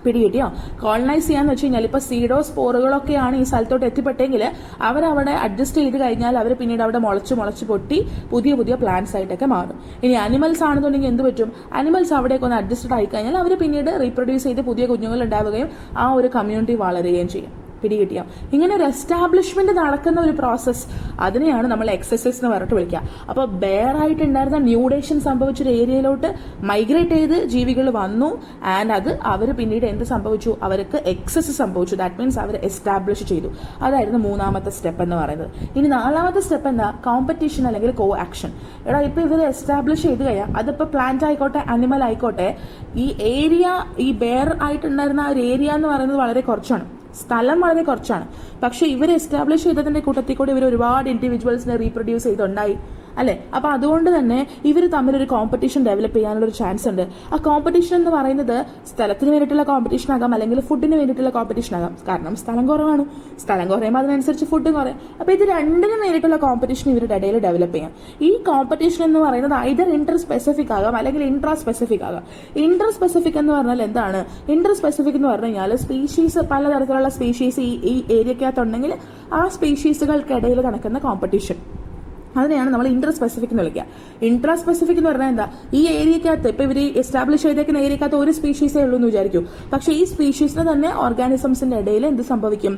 പിടികിട്ടിയോ? കോളനൈസ് ചെയ്യാന്ന് വെച്ച് കഴിഞ്ഞാൽ ഇപ്പൊ സീഡോ സ്പോറുകളൊക്കെയാണ് ഈ സ്ഥലത്തോട്ട് എത്തിപ്പെട്ടെങ്കിൽ അവരവിടെ അഡ്ജസ്റ്റ് ചെയ്ത് കഴിഞ്ഞാൽ അവർ പിന്നീട് അവിടെ മുളച്ച് പൊട്ടി പുതിയ പുതിയ പ്ലാന്റ്സ് ആയിട്ടൊക്കെ മാറും. ഇനി അനിമൽസ് ആണെന്നുണ്ടെങ്കിൽ എന്ത് പറ്റും? അനിമൽസ് അവിടേക്ക് ഒന്ന് അഡ്ജസ്റ്റഡ് ആയി കഴിഞ്ഞാൽ അവർ പിന്നീട് റീപ്രൊഡ്യൂസ് ചെയ്ത് പുതിയ കുഞ്ഞുങ്ങൾ ഉണ്ടാവുകയും ആ ഒരു കമ്മ്യൂണിറ്റി വളരുകയും ചെയ്യും. പിടികിട്ടിയോ? ഇങ്ങനെ ഒരു എസ്റ്റാബ്ലിഷ്മെന്റ് നടക്കുന്ന ഒരു പ്രോസസ്, അതിനെയാണ് നമ്മൾ എക്സസൈസ് എന്ന് പറഞ്ഞിട്ട് വിളിക്കുക. അപ്പോൾ ബെയർ ആയിട്ടുണ്ടായിരുന്ന ന്യൂഡേഷൻ സംഭവിച്ചൊരു ഏരിയയിലോട്ട് മൈഗ്രേറ്റ് ചെയ്ത് ജീവികൾ വന്നു ആൻഡ് അത് അവർ പിന്നീട് എന്ത് സംഭവിച്ചു? അവർക്ക് എക്സസ് സംഭവിച്ചു. ദാറ്റ് മീൻസ് അവർ എസ്റ്റാബ്ലിഷ് ചെയ്തു. അതായിരുന്നു 3ാമത്തെ സ്റ്റെപ്പ് എന്ന് പറയുന്നത്. ഇനി 4ാമത്തെ സ്റ്റെപ്പ് എന്താ? കോമ്പറ്റീഷൻ അല്ലെങ്കിൽ കോ ആക്ഷൻ. എടാ ഇപ്പൊ ഇവർ എസ്റ്റാബ്ലിഷ് ചെയ്ത് കഴിഞ്ഞാൽ അതിപ്പോ പ്ലാന്റ് ആയിക്കോട്ടെ അനിമൽ ആയിക്കോട്ടെ, ഈ ഏരിയ, ഈ ബെയർ ആയിട്ടുണ്ടായിരുന്ന ഒരു ഏരിയ എന്ന് പറയുന്നത് വളരെ കുറച്ചാണ്, സ്ഥലം വളരെ കുറച്ചാണ്. പക്ഷെ ഇവർ എസ്റ്റാബ്ലിഷ് ചെയ്തതിന്റെ കൂട്ടത്തിൽ കൂടി ഇവർ ഒരുപാട് ഇൻഡിവിജ്വൽസിനെ റീപ്രൊഡ്യൂസ് ചെയ്തുണ്ടായി, അല്ലെ? അപ്പൊ അതുകൊണ്ട് തന്നെ ഇവർ തമ്മിലൊരു കോമ്പറ്റീഷൻ ഡെവലപ്പ് ചെയ്യാനുള്ള ഒരു ചാൻസ് ഉണ്ട്. ആ കോമ്പറ്റീഷൻ എന്ന് പറയുന്നത് സ്ഥലത്തിന് വേണ്ടിയിട്ടുള്ള കോമ്പറ്റീഷൻ ആകാം, അല്ലെങ്കിൽ ഫുഡിന് വേണ്ടിയിട്ടുള്ള കോമ്പറ്റീഷൻ ആകാം. കാരണം സ്ഥലം കുറവാണ്, സ്ഥലം കുറയുമ്പോൾ അതിനനുസരിച്ച് ഫുഡും കുറയും. അപ്പൊ ഇത് രണ്ടിനും വേണ്ടിയിട്ടുള്ള കോമ്പറ്റീഷൻ ഇവരുടെ ഇടയിൽ ഡെവലപ്പ് ചെയ്യാം. ഈ കോമ്പറ്റീഷൻ എന്ന് പറയുന്നത് ഐദർ ഇന്റർ സ്പെസിഫിക് ആകാം അല്ലെങ്കിൽ ഇൻട്രാ സ്പെസിഫിക് ആകാം. ഇന്റർ സ്പെസിഫിക് എന്ന് പറഞ്ഞാൽ എന്താണ്? ഇന്റർ സ്പെസിഫിക് എന്ന് പറഞ്ഞു കഴിഞ്ഞാൽ സ്പീഷീസ്, പലതരത്തിലുള്ള സ്പീഷീസ് ഈ ഏരിയക്കകത്തുണ്ടെങ്കിൽ ആ സ്പീഷീസുകൾക്കിടയിൽ നടക്കുന്ന കോമ്പറ്റീഷൻ, അതിനെയാണ് നമ്മൾ ഇന്റർ സ്പെസിഫിക് എന്ന് വിളിക്കുക. ഇൻട്രാ സ്പെസിഫിക് എന്ന് പറഞ്ഞാൽ എന്താ? ഈ ഏരിയക്കകത്ത് ഇപ്പൊ ഇവർ എസ്റ്റാബ്ലിഷ് ചെയ്തേക്കുന്ന ഏരിയക്കകത്ത് ഒരു സ്പീഷീസേ ഉള്ളൂ എന്ന് വിചാരിക്കും. പക്ഷെ ഈ സ്പീഷീസിന് തന്നെ ഓർഗാനിസംസിന്റെ ഇടയിൽ എന്ത് സംഭവിക്കും?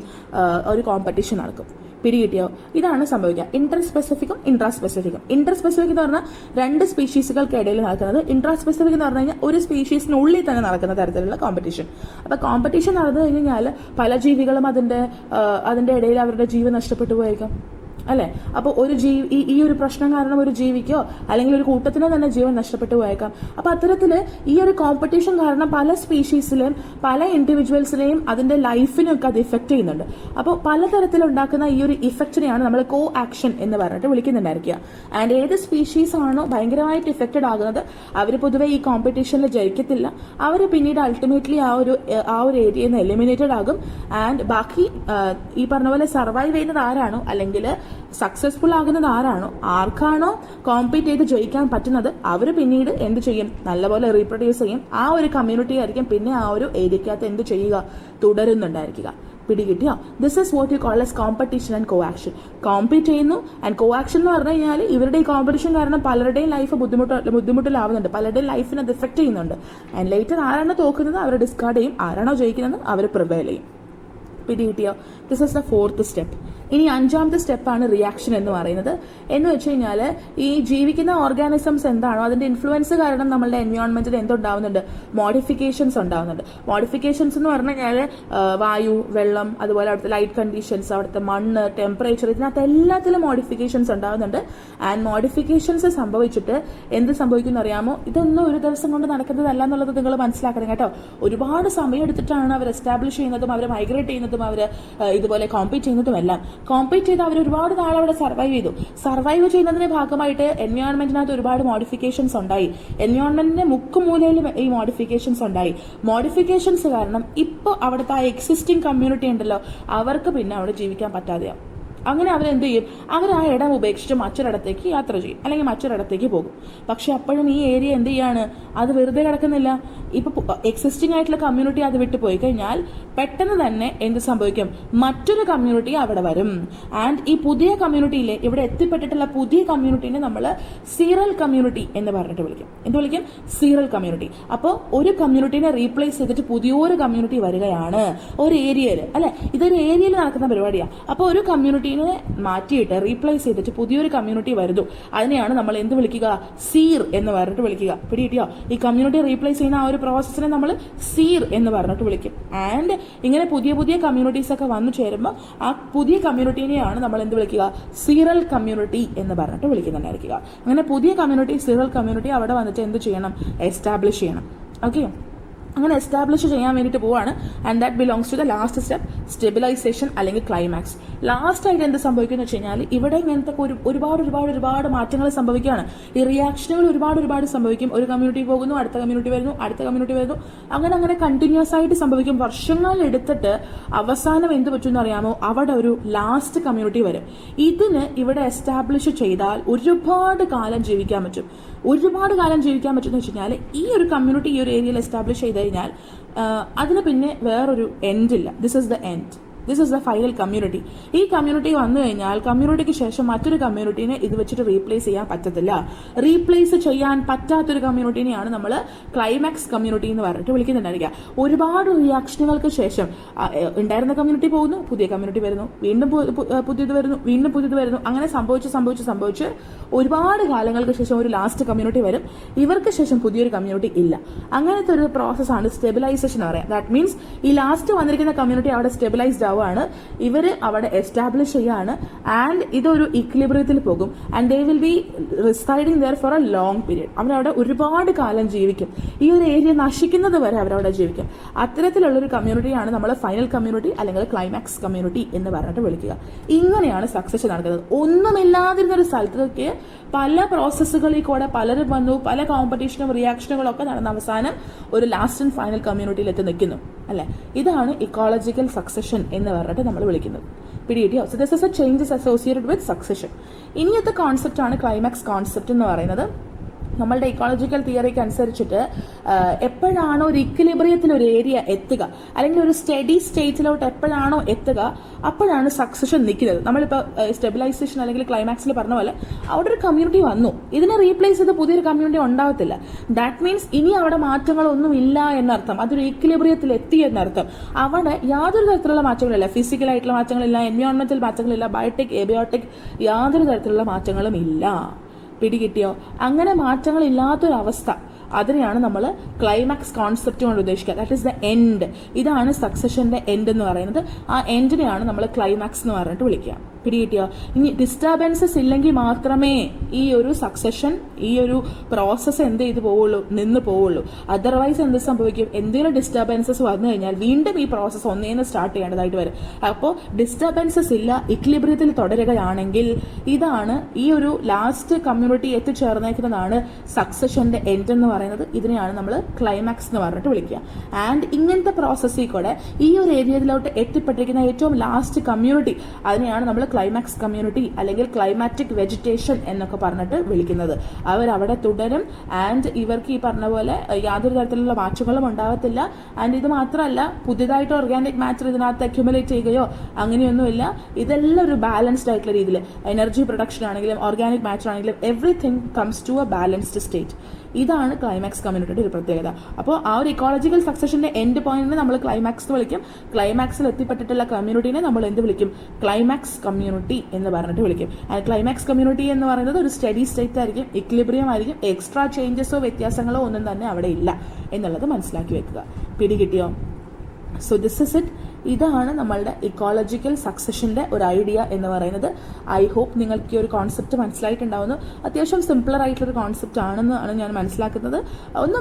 ഒരു കോമ്പറ്റീഷൻ നടക്കും. പിടികിട്ടിയോ? ഇതാണ് സംഭവിക്കുക. ഇന്റർ സ്പെസിഫിക്കും ഇൻട്രാ സ്പെസിഫിക്കും. ഇന്റർ സ്പെസിഫിക് എന്ന് പറഞ്ഞാൽ 2 സ്പീഷീസുകൾക്ക് ഇടയിൽ നടക്കുന്നത്. ഇൻട്രാ സ്പെസിഫിക് എന്ന് പറഞ്ഞു കഴിഞ്ഞാൽ ഒരു സ്പീഷീസിനുള്ളിൽ തന്നെ നടക്കുന്ന തരത്തിലുള്ള കോമ്പറ്റീഷൻ. അപ്പൊ കോമ്പറ്റീഷൻ നടന്നു കഴിഞ്ഞാൽ പല ജീവികളും അതിന്റെ ഇടയിൽ അവരുടെ ജീവൻ നഷ്ടപ്പെട്ടു പോയേക്കാം, അല്ലെ? അപ്പൊ ഈ ഒരു പ്രശ്നം കാരണം ഒരു ജീവിക്കോ അല്ലെങ്കിൽ ഒരു കൂട്ടത്തിനോ തന്നെ ജീവൻ നഷ്ടപ്പെട്ടു പോയേക്കാം. അപ്പൊ അത്തരത്തില് ഈ ഒരു കോമ്പറ്റീഷൻ കാരണം പല സ്പീഷീസിലെയും പല ഇൻഡിവിജ്വൽസിലെയും അതിന്റെ ലൈഫിനും ഒക്കെ അത് ഇഫക്ട് ചെയ്യുന്നുണ്ട്. അപ്പോൾ പലതരത്തിലുണ്ടാക്കുന്ന ഈ ഒരു ഇഫക്റ്റിനെയാണ് നമ്മൾ കോ ആക്ഷൻ എന്ന് പറഞ്ഞിട്ട് വിളിക്കുന്നുണ്ടായിരിക്കുക. ആൻഡ് ഏത് സ്പീഷീസ് ആണോ ഭയങ്കരമായിട്ട് ഇഫക്റ്റഡ് ആകുന്നത് അവർ പൊതുവെ ഈ കോമ്പറ്റീഷനിൽ ജയിക്കത്തില്ല. അവർ പിന്നീട് അൾട്ടിമേറ്റ്ലി ആ ഒരു ഏരിയയിൽ നിന്ന് എലിമിനേറ്റഡ് ആകും. ആൻഡ് ബാക്കി ഈ പറഞ്ഞ പോലെ സർവൈവ് ചെയ്യുന്നത് ആരാണോ അല്ലെങ്കിൽ സക്സസ്ഫുൾ ആകുന്നത് ആരാണോ, ആർക്കാണോ കോമ്പീറ്റ് ചെയ്ത് ജയിക്കാൻ പറ്റുന്നത്, അവർ പിന്നീട് എന്ത് ചെയ്യും? നല്ലപോലെ റീപ്രൊഡ്യൂസ് ചെയ്യും. ആ ഒരു കമ്മ്യൂണിറ്റി ആയിരിക്കും പിന്നെ ആ ഒരു ഏരിയക്കകത്ത് എന്ത് ചെയ്യുക? തുടരുന്നുണ്ടായിരിക്കുക. പിടികിട്ടിയോ? This is what you call as competition and coaction. Compete ചെയ്യുന്നു ആൻഡ് കോ ആക്ഷൻ എന്ന് പറഞ്ഞു കഴിഞ്ഞാൽ ഇവരുടെ ഈ കോമ്പറ്റീഷൻ കാരണം പലരുടെയും ലൈഫ് ബുദ്ധിമുട്ടിലാവുന്നുണ്ട്, പലരുടെയും ലൈഫിനെ അത് എഫക്ട് ചെയ്യുന്നുണ്ട്. ആൻഡ് ലേറ്റർ ആരാണോ തോക്കുന്നത് അവർ ഡിസ്കാർഡ് ചെയ്യും, ആരാണോ ജയിക്കുന്നത് അവർ പ്രിവെയിൽ ചെയ്യും. പിടികിട്ടിയോ? This is the 4th step. ഇനി 5ാമത്തെ സ്റ്റെപ്പാണ് റിയാക്ഷൻ എന്ന് പറയുന്നത്. എന്ന് വെച്ച് കഴിഞ്ഞാൽ ഈ ജീവിക്കുന്ന ഓർഗാനിസംസ് എന്താണോ അതിന്റെ ഇൻഫ്ലുവൻസ് കാരണം നമ്മളുടെ എൻവയോൺമെന്റിൽ എന്തുണ്ടാവുന്നുണ്ട്? മോഡിഫിക്കേഷൻസ് ഉണ്ടാവുന്നുണ്ട്. മോഡിഫിക്കേഷൻസ് എന്ന് പറഞ്ഞു കഴിഞ്ഞാൽ വായു, വെള്ളം, അതുപോലെ അവിടുത്തെ ലൈറ്റ് കണ്ടീഷൻസ്, അവിടുത്തെ മണ്ണ്, ടെമ്പറേച്ചർ, ഇതിനകത്ത് എല്ലാത്തിലും മോഡിഫിക്കേഷൻസ് ഉണ്ടാവുന്നുണ്ട്. ആൻഡ് മോഡിഫിക്കേഷൻസ് സംഭവിച്ചിട്ട് എന്ത് സംഭവിക്കും അറിയാമോ? ഇതൊന്നും ഒരു ദിവസം കൊണ്ട് നടക്കുന്നതല്ല എന്നുള്ളത് നിങ്ങൾ മനസ്സിലാക്കണം കേട്ടോ. ഒരുപാട് സമയം എടുത്തിട്ടാണ് അവർ എസ്റ്റാബ്ലിഷ് ചെയ്യുന്നതും അവർ മൈഗ്രേറ്റ് ചെയ്യുന്നതും ചെയ്യുന്നതും അവർ ഇതുപോലെ കോമ്പീറ്റ് ചെയ്യുന്നതും എല്ലാം കോമ്പീറ്റ് ചെയ്ത് അവർ ഒരുപാട് നാൾ അവിടെ സർവൈവ് ചെയ്തു. സർവൈവ് ചെയ്യുന്നതിന്റെ ഭാഗമായിട്ട് എൻവയോൺമെന്റിനകത്ത് ഒരുപാട് മോഡിഫിക്കേഷൻസ് ഉണ്ടായി. എൻവയോൺമെന്റിന്റെ മുക്കുമൂലയിലും ഈ മോഡിഫിക്കേഷൻസ് ഉണ്ടായി. മോഡിഫിക്കേഷൻസ് കാരണം ഇപ്പോൾ അവിടുത്തെ ആ എക്സിസ്റ്റിംഗ് കമ്മ്യൂണിറ്റി ഉണ്ടല്ലോ, അവർക്ക് പിന്നെ അവിടെ ജീവിക്കാൻ പറ്റാതെയാവും. അങ്ങനെ അവരെന്ത് ചെയ്യും? അവർ ആ ഇടം ഉപേക്ഷിച്ച് മറ്റൊരിടത്തേക്ക് യാത്ര ചെയ്യും, അല്ലെങ്കിൽ മറ്റൊരിടത്തേക്ക് പോകും. പക്ഷെ അപ്പോഴും ഈ ഏരിയ എന്ത് ചെയ്യാണ്? അത് വെറുതെ കിടക്കുന്നില്ല. ഇപ്പൊ എക്സിസ്റ്റിംഗ് ആയിട്ടുള്ള കമ്മ്യൂണിറ്റി അത് വിട്ടു പോയി കഴിഞ്ഞാൽ പെട്ടെന്ന് തന്നെ എന്ത് സംഭവിക്കും? മറ്റൊരു കമ്മ്യൂണിറ്റി അവിടെ വരും. ആൻഡ് ഈ പുതിയ കമ്മ്യൂണിറ്റിയിലെ ഇവിടെ എത്തിപ്പെട്ടിട്ടുള്ള പുതിയ കമ്മ്യൂണിറ്റിനെ നമ്മൾ സീറൽ കമ്മ്യൂണിറ്റി എന്ന് പറഞ്ഞിട്ട് വിളിക്കും. എന്ത് വിളിക്കും? സീറൽ കമ്മ്യൂണിറ്റി. അപ്പോൾ ഒരു കമ്മ്യൂണിറ്റിനെ റീപ്ലേസ് ചെയ്തിട്ട് പുതിയൊരു കമ്മ്യൂണിറ്റി വരികയാണ് ഒരു ഏരിയയിൽ, അല്ലെ? ഇതൊരു ഏരിയയിൽ നടക്കുന്ന പരിപാടിയാണ്. അപ്പോൾ ഒരു കമ്മ്യൂണിറ്റി മാറ്റിയിട്ട് റീപ്ലേസ് ചെയ്തിട്ട് പുതിയൊരു കമ്മ്യൂണിറ്റി വരുന്നു. അതിനെയാണ് നമ്മൾ എന്ത് വിളിക്കുക? സീർ എന്ന് പറഞ്ഞിട്ട് വിളിക്കുക. പിടികിട്ടിയോ? ഈ കമ്മ്യൂണിറ്റി റീപ്ലേസ് ചെയ്യുന്ന ആ ഒരു പ്രോസസ്സിനെ നമ്മൾ സീർ എന്ന് പറഞ്ഞിട്ട് വിളിക്കും. ആൻഡ് ഇങ്ങനെ പുതിയ പുതിയ കമ്മ്യൂണിറ്റീസ് ഒക്കെ വന്നു ചേരുമ്പോൾ ആ പുതിയ കമ്മ്യൂണിറ്റിനെയാണ് നമ്മൾ എന്ത് വിളിക്കുക? സീറൽ കമ്മ്യൂണിറ്റി എന്ന് പറഞ്ഞിട്ട് വിളിക്കുന്നുണ്ടായിരിക്കുക. അങ്ങനെ പുതിയ കമ്മ്യൂണിറ്റി, സീറൽ കമ്മ്യൂണിറ്റി അവിടെ വന്നിട്ട് എന്ത് ചെയ്യണം? എസ്റ്റാബ്ലിഷ് ചെയ്യണം. ഓക്കെ, അങ്ങനെ എസ്റ്റാബ്ലിഷ് ചെയ്യാൻ വേണ്ടിയിട്ട് പോവാണ്. And that belongs to the last step, stabilisation അല്ലെങ്കിൽ ക്ലൈമാക്സ്. ലാസ്റ്റ് ആയിട്ട് എന്ത് സംഭവിക്കുന്നു വെച്ച് കഴിഞ്ഞാൽ ഇവിടെ ഇങ്ങനത്തെ ഒരുപാട് മാറ്റങ്ങൾ സംഭവിക്കുകയാണ്. ഈ റിയാക്ഷനുകൾ ഒരുപാട് സംഭവിക്കും. ഒരു കമ്മ്യൂണിറ്റി പോകുന്നു, അടുത്ത കമ്മ്യൂണിറ്റി വരുന്നു, അടുത്ത കമ്മ്യൂണിറ്റി വരുന്നു, അങ്ങനെ കണ്ടിന്യൂസ് ആയിട്ട് സംഭവിക്കും. വർഷങ്ങൾ എടുത്തിട്ട് അവസാനം എന്ത് പറ്റുമെന്ന് അറിയാമോ? അവിടെ ഒരു ലാസ്റ്റ് കമ്മ്യൂണിറ്റി വരും. ഇതിന് ഇവിടെ എസ്റ്റാബ്ലിഷ് ചെയ്താൽ ഒരുപാട് കാലം ജീവിക്കാൻ പറ്റും. എന്ന് വെച്ച് കഴിഞ്ഞാൽ ഈ ഒരു കമ്മ്യൂണിറ്റി ഈ ഒരു ഏരിയയിൽ എസ്റ്റാബ്ലിഷ് ചെയ്ത് കഴിഞ്ഞാൽ അതിന് പിന്നെ വേറൊരു എൻഡ് ഇല്ല. This is the end. This is the final community. ഈ കമ്മ്യൂണിറ്റി വന്നു കഴിഞ്ഞാൽ കമ്മ്യൂണിറ്റിക്ക് ശേഷം മറ്റൊരു കമ്മ്യൂണിറ്റിനെ ഇത് വെച്ചിട്ട് റീപ്ലേസ് ചെയ്യാൻ പറ്റത്തില്ല. റീപ്ലേസ് ചെയ്യാൻ പറ്റാത്തൊരു കമ്മ്യൂണിറ്റിനെയാണ് നമ്മൾ ക്ലൈമാക്സ് കമ്മ്യൂണിറ്റി എന്ന് പറഞ്ഞിട്ട് വിളിക്കുന്നുണ്ടായിരിക്കുക. ഒരുപാട് റിയാക്ഷനുകൾക്ക് ശേഷം ഉണ്ടായിരുന്ന കമ്മ്യൂണിറ്റി പോകുന്നു, പുതിയ കമ്മ്യൂണിറ്റി വരുന്നു, വീണ്ടും പുതിയത് വരുന്നു, വീണ്ടും പുതിയത് വരുന്നു. അങ്ങനെ സംഭവിച്ച് ഒരുപാട് കാലങ്ങൾക്ക് ശേഷം ഒരു ലാസ്റ്റ് കമ്മ്യൂണിറ്റി വരും. ഇവർക്ക് ശേഷം പുതിയൊരു കമ്മ്യൂണിറ്റി ഇല്ല. അങ്ങനത്തെ ഒരു പ്രോസസ്സാണ് സ്റ്റെബിലൈസേഷൻ എന്ന് പറയാം. ദാറ്റ് മീൻസ് ഈ ലാസ്റ്റ് വന്നിരിക്കുന്ന കമ്മ്യൂണിറ്റി അവിടെ സ്റ്റെബിലൈസ്ഡ് ആവുകയാണ്, ഇവർ അവിടെ എസ്റ്റാബ്ലിഷ് ചെയ്യാണ്. ആൻഡ് ഇതൊരു ഇക്വിലിബ്രിയത്തിൽ പോകും. And they will be residing there for a long period. അവരവിടെ ഒരുപാട് കാലം ജീവിക്കും. ഈ ഒരു ഏരിയ നശിക്കുന്നത് വരെ അവരവിടെ ജീവിക്കും. അത്തരത്തിലുള്ളൊരു കമ്മ്യൂണിറ്റിയാണ് നമ്മൾ ഫൈനൽ കമ്മ്യൂണിറ്റി അല്ലെങ്കിൽ ക്ലൈമാക്സ് കമ്മ്യൂണിറ്റി എന്ന് പറഞ്ഞിട്ട് വിളിക്കുക. ഇങ്ങനെയാണ് സക്സസ് നടക്കുന്നത്. ഒന്നുമില്ലാതിരുന്ന ഒരു സ്ഥലത്തേക്ക് പല പ്രോസസ്സുകളിൽ കൂടെ പലരും വന്നു, പല കോമ്പറ്റീഷനും റിയാക്ഷനുകളും ഒക്കെ നടന്ന അവസാനം ഒരു ലാസ്റ്റ് ആൻഡ് ഫൈനൽ കമ്മ്യൂണിറ്റിയിൽ എത്തി നിൽക്കുന്നു, അല്ലെ? ഇതാണ് ഇക്കോളജിക്കൽ സക്സഷൻ എന്ന് പറഞ്ഞിട്ട് നമ്മൾ വിളിക്കുന്നത്. പിടികിട്ടിയോ? So this is a changes associated with succession. ഇനിയത്തെ കോൺസെപ്റ്റ് ആണ് ക്ലൈമാക്സ് കോൺസെപ്റ്റ് എന്ന് പറയുന്നത്. നമ്മളുടെ ഇക്കോളജിക്കൽ തിയറിക്ക് അനുസരിച്ചിട്ട് എപ്പോഴാണോ ഒരു ഇക്വിലിബ്രിയത്തിൽ ഒരു ഏരിയ എത്തുക, അല്ലെങ്കിൽ ഒരു സ്റ്റഡി സ്റ്റേറ്റിലോട്ട് എപ്പോഴാണോ എത്തുക, അപ്പോഴാണ് സക്സഷൻ നിൽക്കുന്നത്. നമ്മളിപ്പോൾ സ്റ്റെബിലൈസേഷൻ അല്ലെങ്കിൽ ക്ലൈമാക്സിൽ പറഞ്ഞ പോലെ അവിടെ ഒരു കമ്മ്യൂണിറ്റി വന്നു, ഇതിനെ റീപ്ലേസ് ചെയ്ത് പുതിയൊരു കമ്മ്യൂണിറ്റി ഉണ്ടാവത്തില്ല. ദാറ്റ് മീൻസ് ഇനി അവിടെ മാറ്റങ്ങളൊന്നും ഇല്ല എന്നർത്ഥം. അതൊരു ഇക്വിലിബ്രിയത്തിൽ എത്തി എന്നർത്ഥം. അവിടെ യാതൊരു തരത്തിലുള്ള മാറ്റങ്ങളില്ല. ഫിസിക്കലായിട്ടുള്ള മാറ്റങ്ങളില്ല, എൻവയോൺമെന്റൽ മാറ്റങ്ങളില്ല, ബയോട്ടിക്, എബയോട്ടിക് യാതൊരു തരത്തിലുള്ള മാറ്റങ്ങളും ഇല്ല. പിടികിട്ടിയോ? അങ്ങനെ മാറ്റങ്ങളില്ലാത്തൊരവസ്ഥ, അതിനെയാണ് നമ്മൾ ക്ലൈമാക്സ് കോൺസെപ്റ്റ് കൊണ്ട് ഉദ്ദേശിക്കുക. That is the end. ഇതാണ് സക്സഷന്റെ എൻഡ് എന്ന് പറയുന്നത്. ആ എൻഡിനെയാണ് നമ്മൾ ക്ലൈമാക്സ് എന്ന് പറഞ്ഞിട്ട് വിളിക്കുക. പിടികിട്ടിയോ? ഇനി ഡിസ്റ്റർബൻസസ് ഇല്ലെങ്കിൽ മാത്രമേ ഈ ഒരു സക്സഷൻ, ഈ ഒരു പ്രോസസ്സ് എന്ത് ചെയ്ത് പോവുള്ളൂ? നിന്ന് പോവുള്ളൂ. അതർവൈസ് എന്ത് സംഭവിക്കും? എന്തെങ്കിലും ഡിസ്റ്റർബൻസസ് വന്നു കഴിഞ്ഞാൽ വീണ്ടും ഈ പ്രോസസ്സ് ഒന്നേന്ന് സ്റ്റാർട്ട് ചെയ്യേണ്ടതായിട്ട് വരും. അപ്പോൾ ഡിസ്റ്റർബൻസസ് ഇല്ല, ഇക്വിലിബ്രിയത്തിൽ തുടരുകയാണെങ്കിൽ ഇതാണ് ഈ ഒരു ലാസ്റ്റ് കമ്മ്യൂണിറ്റി എത്തിച്ചേർന്നേക്കുന്നതാണ് സക്സഷന്റെ എൻഡ് എന്ന് പറയുന്നത്. ഇതിനെയാണ് നമ്മൾ ക്ലൈമാക്സ് എന്ന് പറഞ്ഞിട്ട് വിളിക്കുക. ആൻഡ് ഇങ്ങനത്തെ പ്രോസസ്സിൽ കൂടെ ഈ ഒരു ഏരിയയിലോട്ട് എത്തിപ്പെട്ടിരിക്കുന്ന ഏറ്റവും ലാസ്റ്റ് കമ്മ്യൂണിറ്റി, അതിനെയാണ് നമ്മൾ ക്ലൈമാക്സ് കമ്മ്യൂണിറ്റി അല്ലെങ്കിൽ ക്ലൈമാറ്റിക് വെജിറ്റേഷൻ എന്നൊക്കെ പറഞ്ഞിട്ട് വിളിക്കുന്നത്. അവരവിടെ തുടരും. ആൻഡ് ഇവർക്ക് ഈ പറഞ്ഞ പോലെ യാതൊരു തരത്തിലുള്ള മാറ്റങ്ങളും ഉണ്ടാവത്തില്ല. ആൻഡ് ഇത് മാത്രമല്ല, പുതിയതായിട്ട് ഓർഗാനിക് മാറ്റർ ഇതിനകത്ത് അക്യുമുലേറ്റ് ചെയ്യുകയോ അങ്ങനെയൊന്നുമില്ല. ഇതെല്ലാം ഒരു ബാലൻസ്ഡ് ആയിട്ടുള്ള രീതിയിൽ, എനർജി പ്രൊഡക്ഷൻ ആണെങ്കിലും ഓർഗാനിക് മാറ്റർ ആണെങ്കിലും everything comes to a balanced state. ഇതാണ് ക്ലൈമാക്സ് കമ്മ്യൂണിറ്റിയുടെ ഒരു പ്രത്യേകത. അപ്പോൾ ആ ഒരു ഇക്കോളജിക്കൽ സക്സഷന്റെ എൻഡ് പോയിന്റിനെ നമ്മൾ ക്ലൈമാക്സ് എന്ന് വിളിക്കും. ക്ലൈമാക്സിൽ എത്തിപ്പെട്ടിട്ടുള്ള കമ്മ്യൂണിറ്റിനെ നമ്മൾ എന്ത് വിളിക്കും? ക്ലൈമാക്സ് കമ്മ്യൂണിറ്റി എന്ന് പറഞ്ഞിട്ട് വിളിക്കും. ക്ലൈമാക്സ് കമ്മ്യൂണിറ്റി എന്ന് പറയുന്നത് ഒരു സ്റ്റഡി സ്റ്റേറ്റ് ആയിരിക്കും, ഇക്വിലിബ്രിയം ആയിരിക്കും. എക്സ്ട്രാ ചേഞ്ചസോ വ്യത്യാസങ്ങളോ ഒന്നും തന്നെ അവിടെ ഇല്ല എന്നുള്ളത് മനസ്സിലാക്കി വെക്കുക. പിടികിട്ടിയോ? So this is it. ഇതാണ് നമ്മളുടെ ഇക്കോളജിക്കൽ സക്സഷൻ്റെ ഒരു ഐഡിയ എന്ന് പറയുന്നത്. ഐ ഹോപ്പ് നിങ്ങൾക്ക് ഈ ഒരു കോൺസെപ്റ്റ് മനസ്സിലായിട്ടുണ്ടാവുന്നു. അത്യാവശ്യം സിംപിളർ ആയിട്ടുള്ളൊരു കോൺസെപ്റ്റ് ആണെന്നാണ് ഞാൻ മനസ്സിലാക്കുന്നത്. ഒന്ന്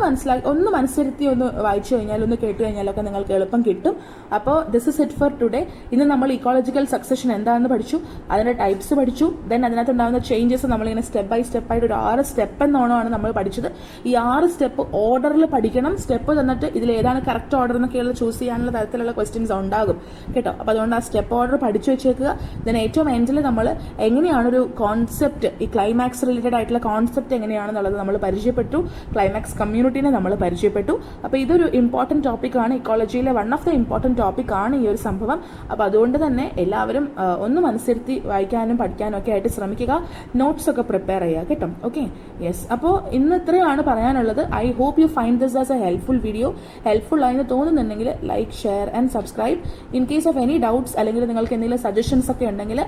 മനസ്സിരുത്തി ഒന്ന് വായിച്ചു കഴിഞ്ഞാൽ, ഒന്ന് കേട്ട് കഴിഞ്ഞാലൊക്കെ നിങ്ങൾക്ക് എളുപ്പം കിട്ടും. അപ്പോൾ this is it for today. ഇന്ന് നമ്മൾ ഇക്കോളജിക്കൽ സക്സഷൻ എന്താണെന്ന് പഠിച്ചു, അതിൻ്റെ ടൈപ്സ് പഠിച്ചു. ദെൻ അതിനകത്തുണ്ടാകുന്ന ചേഞ്ചസ് നമ്മളിങ്ങനെ സ്റ്റെപ്പ് ബൈ സ്റ്റെപ്പായിട്ട് ഒരു 6 സ്റ്റെപ്പ് എന്നോണമാണ് നമ്മൾ പഠിച്ചത്. ഈ 6 സ്റ്റെപ്പ് ഓർഡറിൽ പഠിക്കണം. സ്റ്റെപ്പ് തന്നിട്ട് ഇതിൽ ഏതാണ് കറക്റ്റ് ഓർഡർ എന്നൊക്കെയുള്ള ചൂസ് ചെയ്യാനുള്ള തരത്തിലുള്ള ക്വസ്റ്റ്യൻസ് ഉണ്ടാകും കേട്ടോ. അപ്പോൾ അതുകൊണ്ട് ആ സ്റ്റെപ്പ് ഓർഡർ പഠിച്ചു വെച്ചേക്കുക. ദെൻ ഏറ്റവും എൻഡിൽ നമ്മൾ എങ്ങനെയാണ് ഒരു കോൺസെപ്റ്റ്, ഈ ക്ലൈമാക്സ് റിലേറ്റഡ് ആയിട്ടുള്ള കോൺസെപ്റ്റ് എങ്ങനെയാണെന്നുള്ളത് നമ്മൾ പരിചയപ്പെട്ടു. ക്ലൈമാക്സ് കമ്മ്യൂണിറ്റിനെ നമ്മൾ പരിചയപ്പെട്ടു. അപ്പോൾ ഇതൊരു ഇമ്പോർട്ടൻറ്റ് ടോപ്പിക്കാണ്. ഇക്കോളജിയിലെ വൺ ഓഫ് ദ ഇമ്പോർട്ടൻറ്റ് ടോപ്പിക്കാണ് ഈ ഒരു സംഭവം. അപ്പോൾ അതുകൊണ്ട് തന്നെ എല്ലാവരും ഒന്ന് മനസ്സിരുത്തി വായിക്കാനും പഠിക്കാനും ഒക്കെ ആയിട്ട് ശ്രമിക്കുക. നോട്ട്സ് ഒക്കെ പ്രിപ്പയർ ചെയ്യുക കേട്ടോ. Okay, yes. അപ്പോൾ ഇന്ന് ഇത്രയാണ് പറയാനുള്ളത്. I hope you find this as a helpful video. Helpful ആയെന്ന് തോന്നുന്നുണ്ടെങ്കിൽ like, share and subscribe. In case of any doubts അല്ലെങ്കിൽ നിങ്ങൾക്ക് എന്തെങ്കിലും സജഷൻസ് ഒക്കെ ഉണ്ടെങ്കിൽ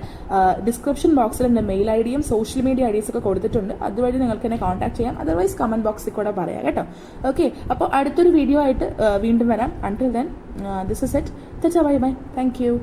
ഡിസ്ക്രിപ്ഷൻ ബോക്സിൽ എൻ്റെ മെയിൽ ഐ ഡിയും സോഷ്യൽ മീഡിയ ഐഡീസ് ഒക്കെ കൊടുത്തിട്ടുണ്ട്. അതുവഴി നിങ്ങൾക്ക് എന്നെ കോൺടാക്ട് ചെയ്യാം. അതർവൈസ് കമന്റ് ബോക്സിൽ കൂടെ പറയാം കേട്ടോ. ഓക്കെ, അപ്പോൾ അടുത്തൊരു വീഡിയോ ആയിട്ട് വീണ്ടും വരാം. Until then this is it. Bye bye. Thank you.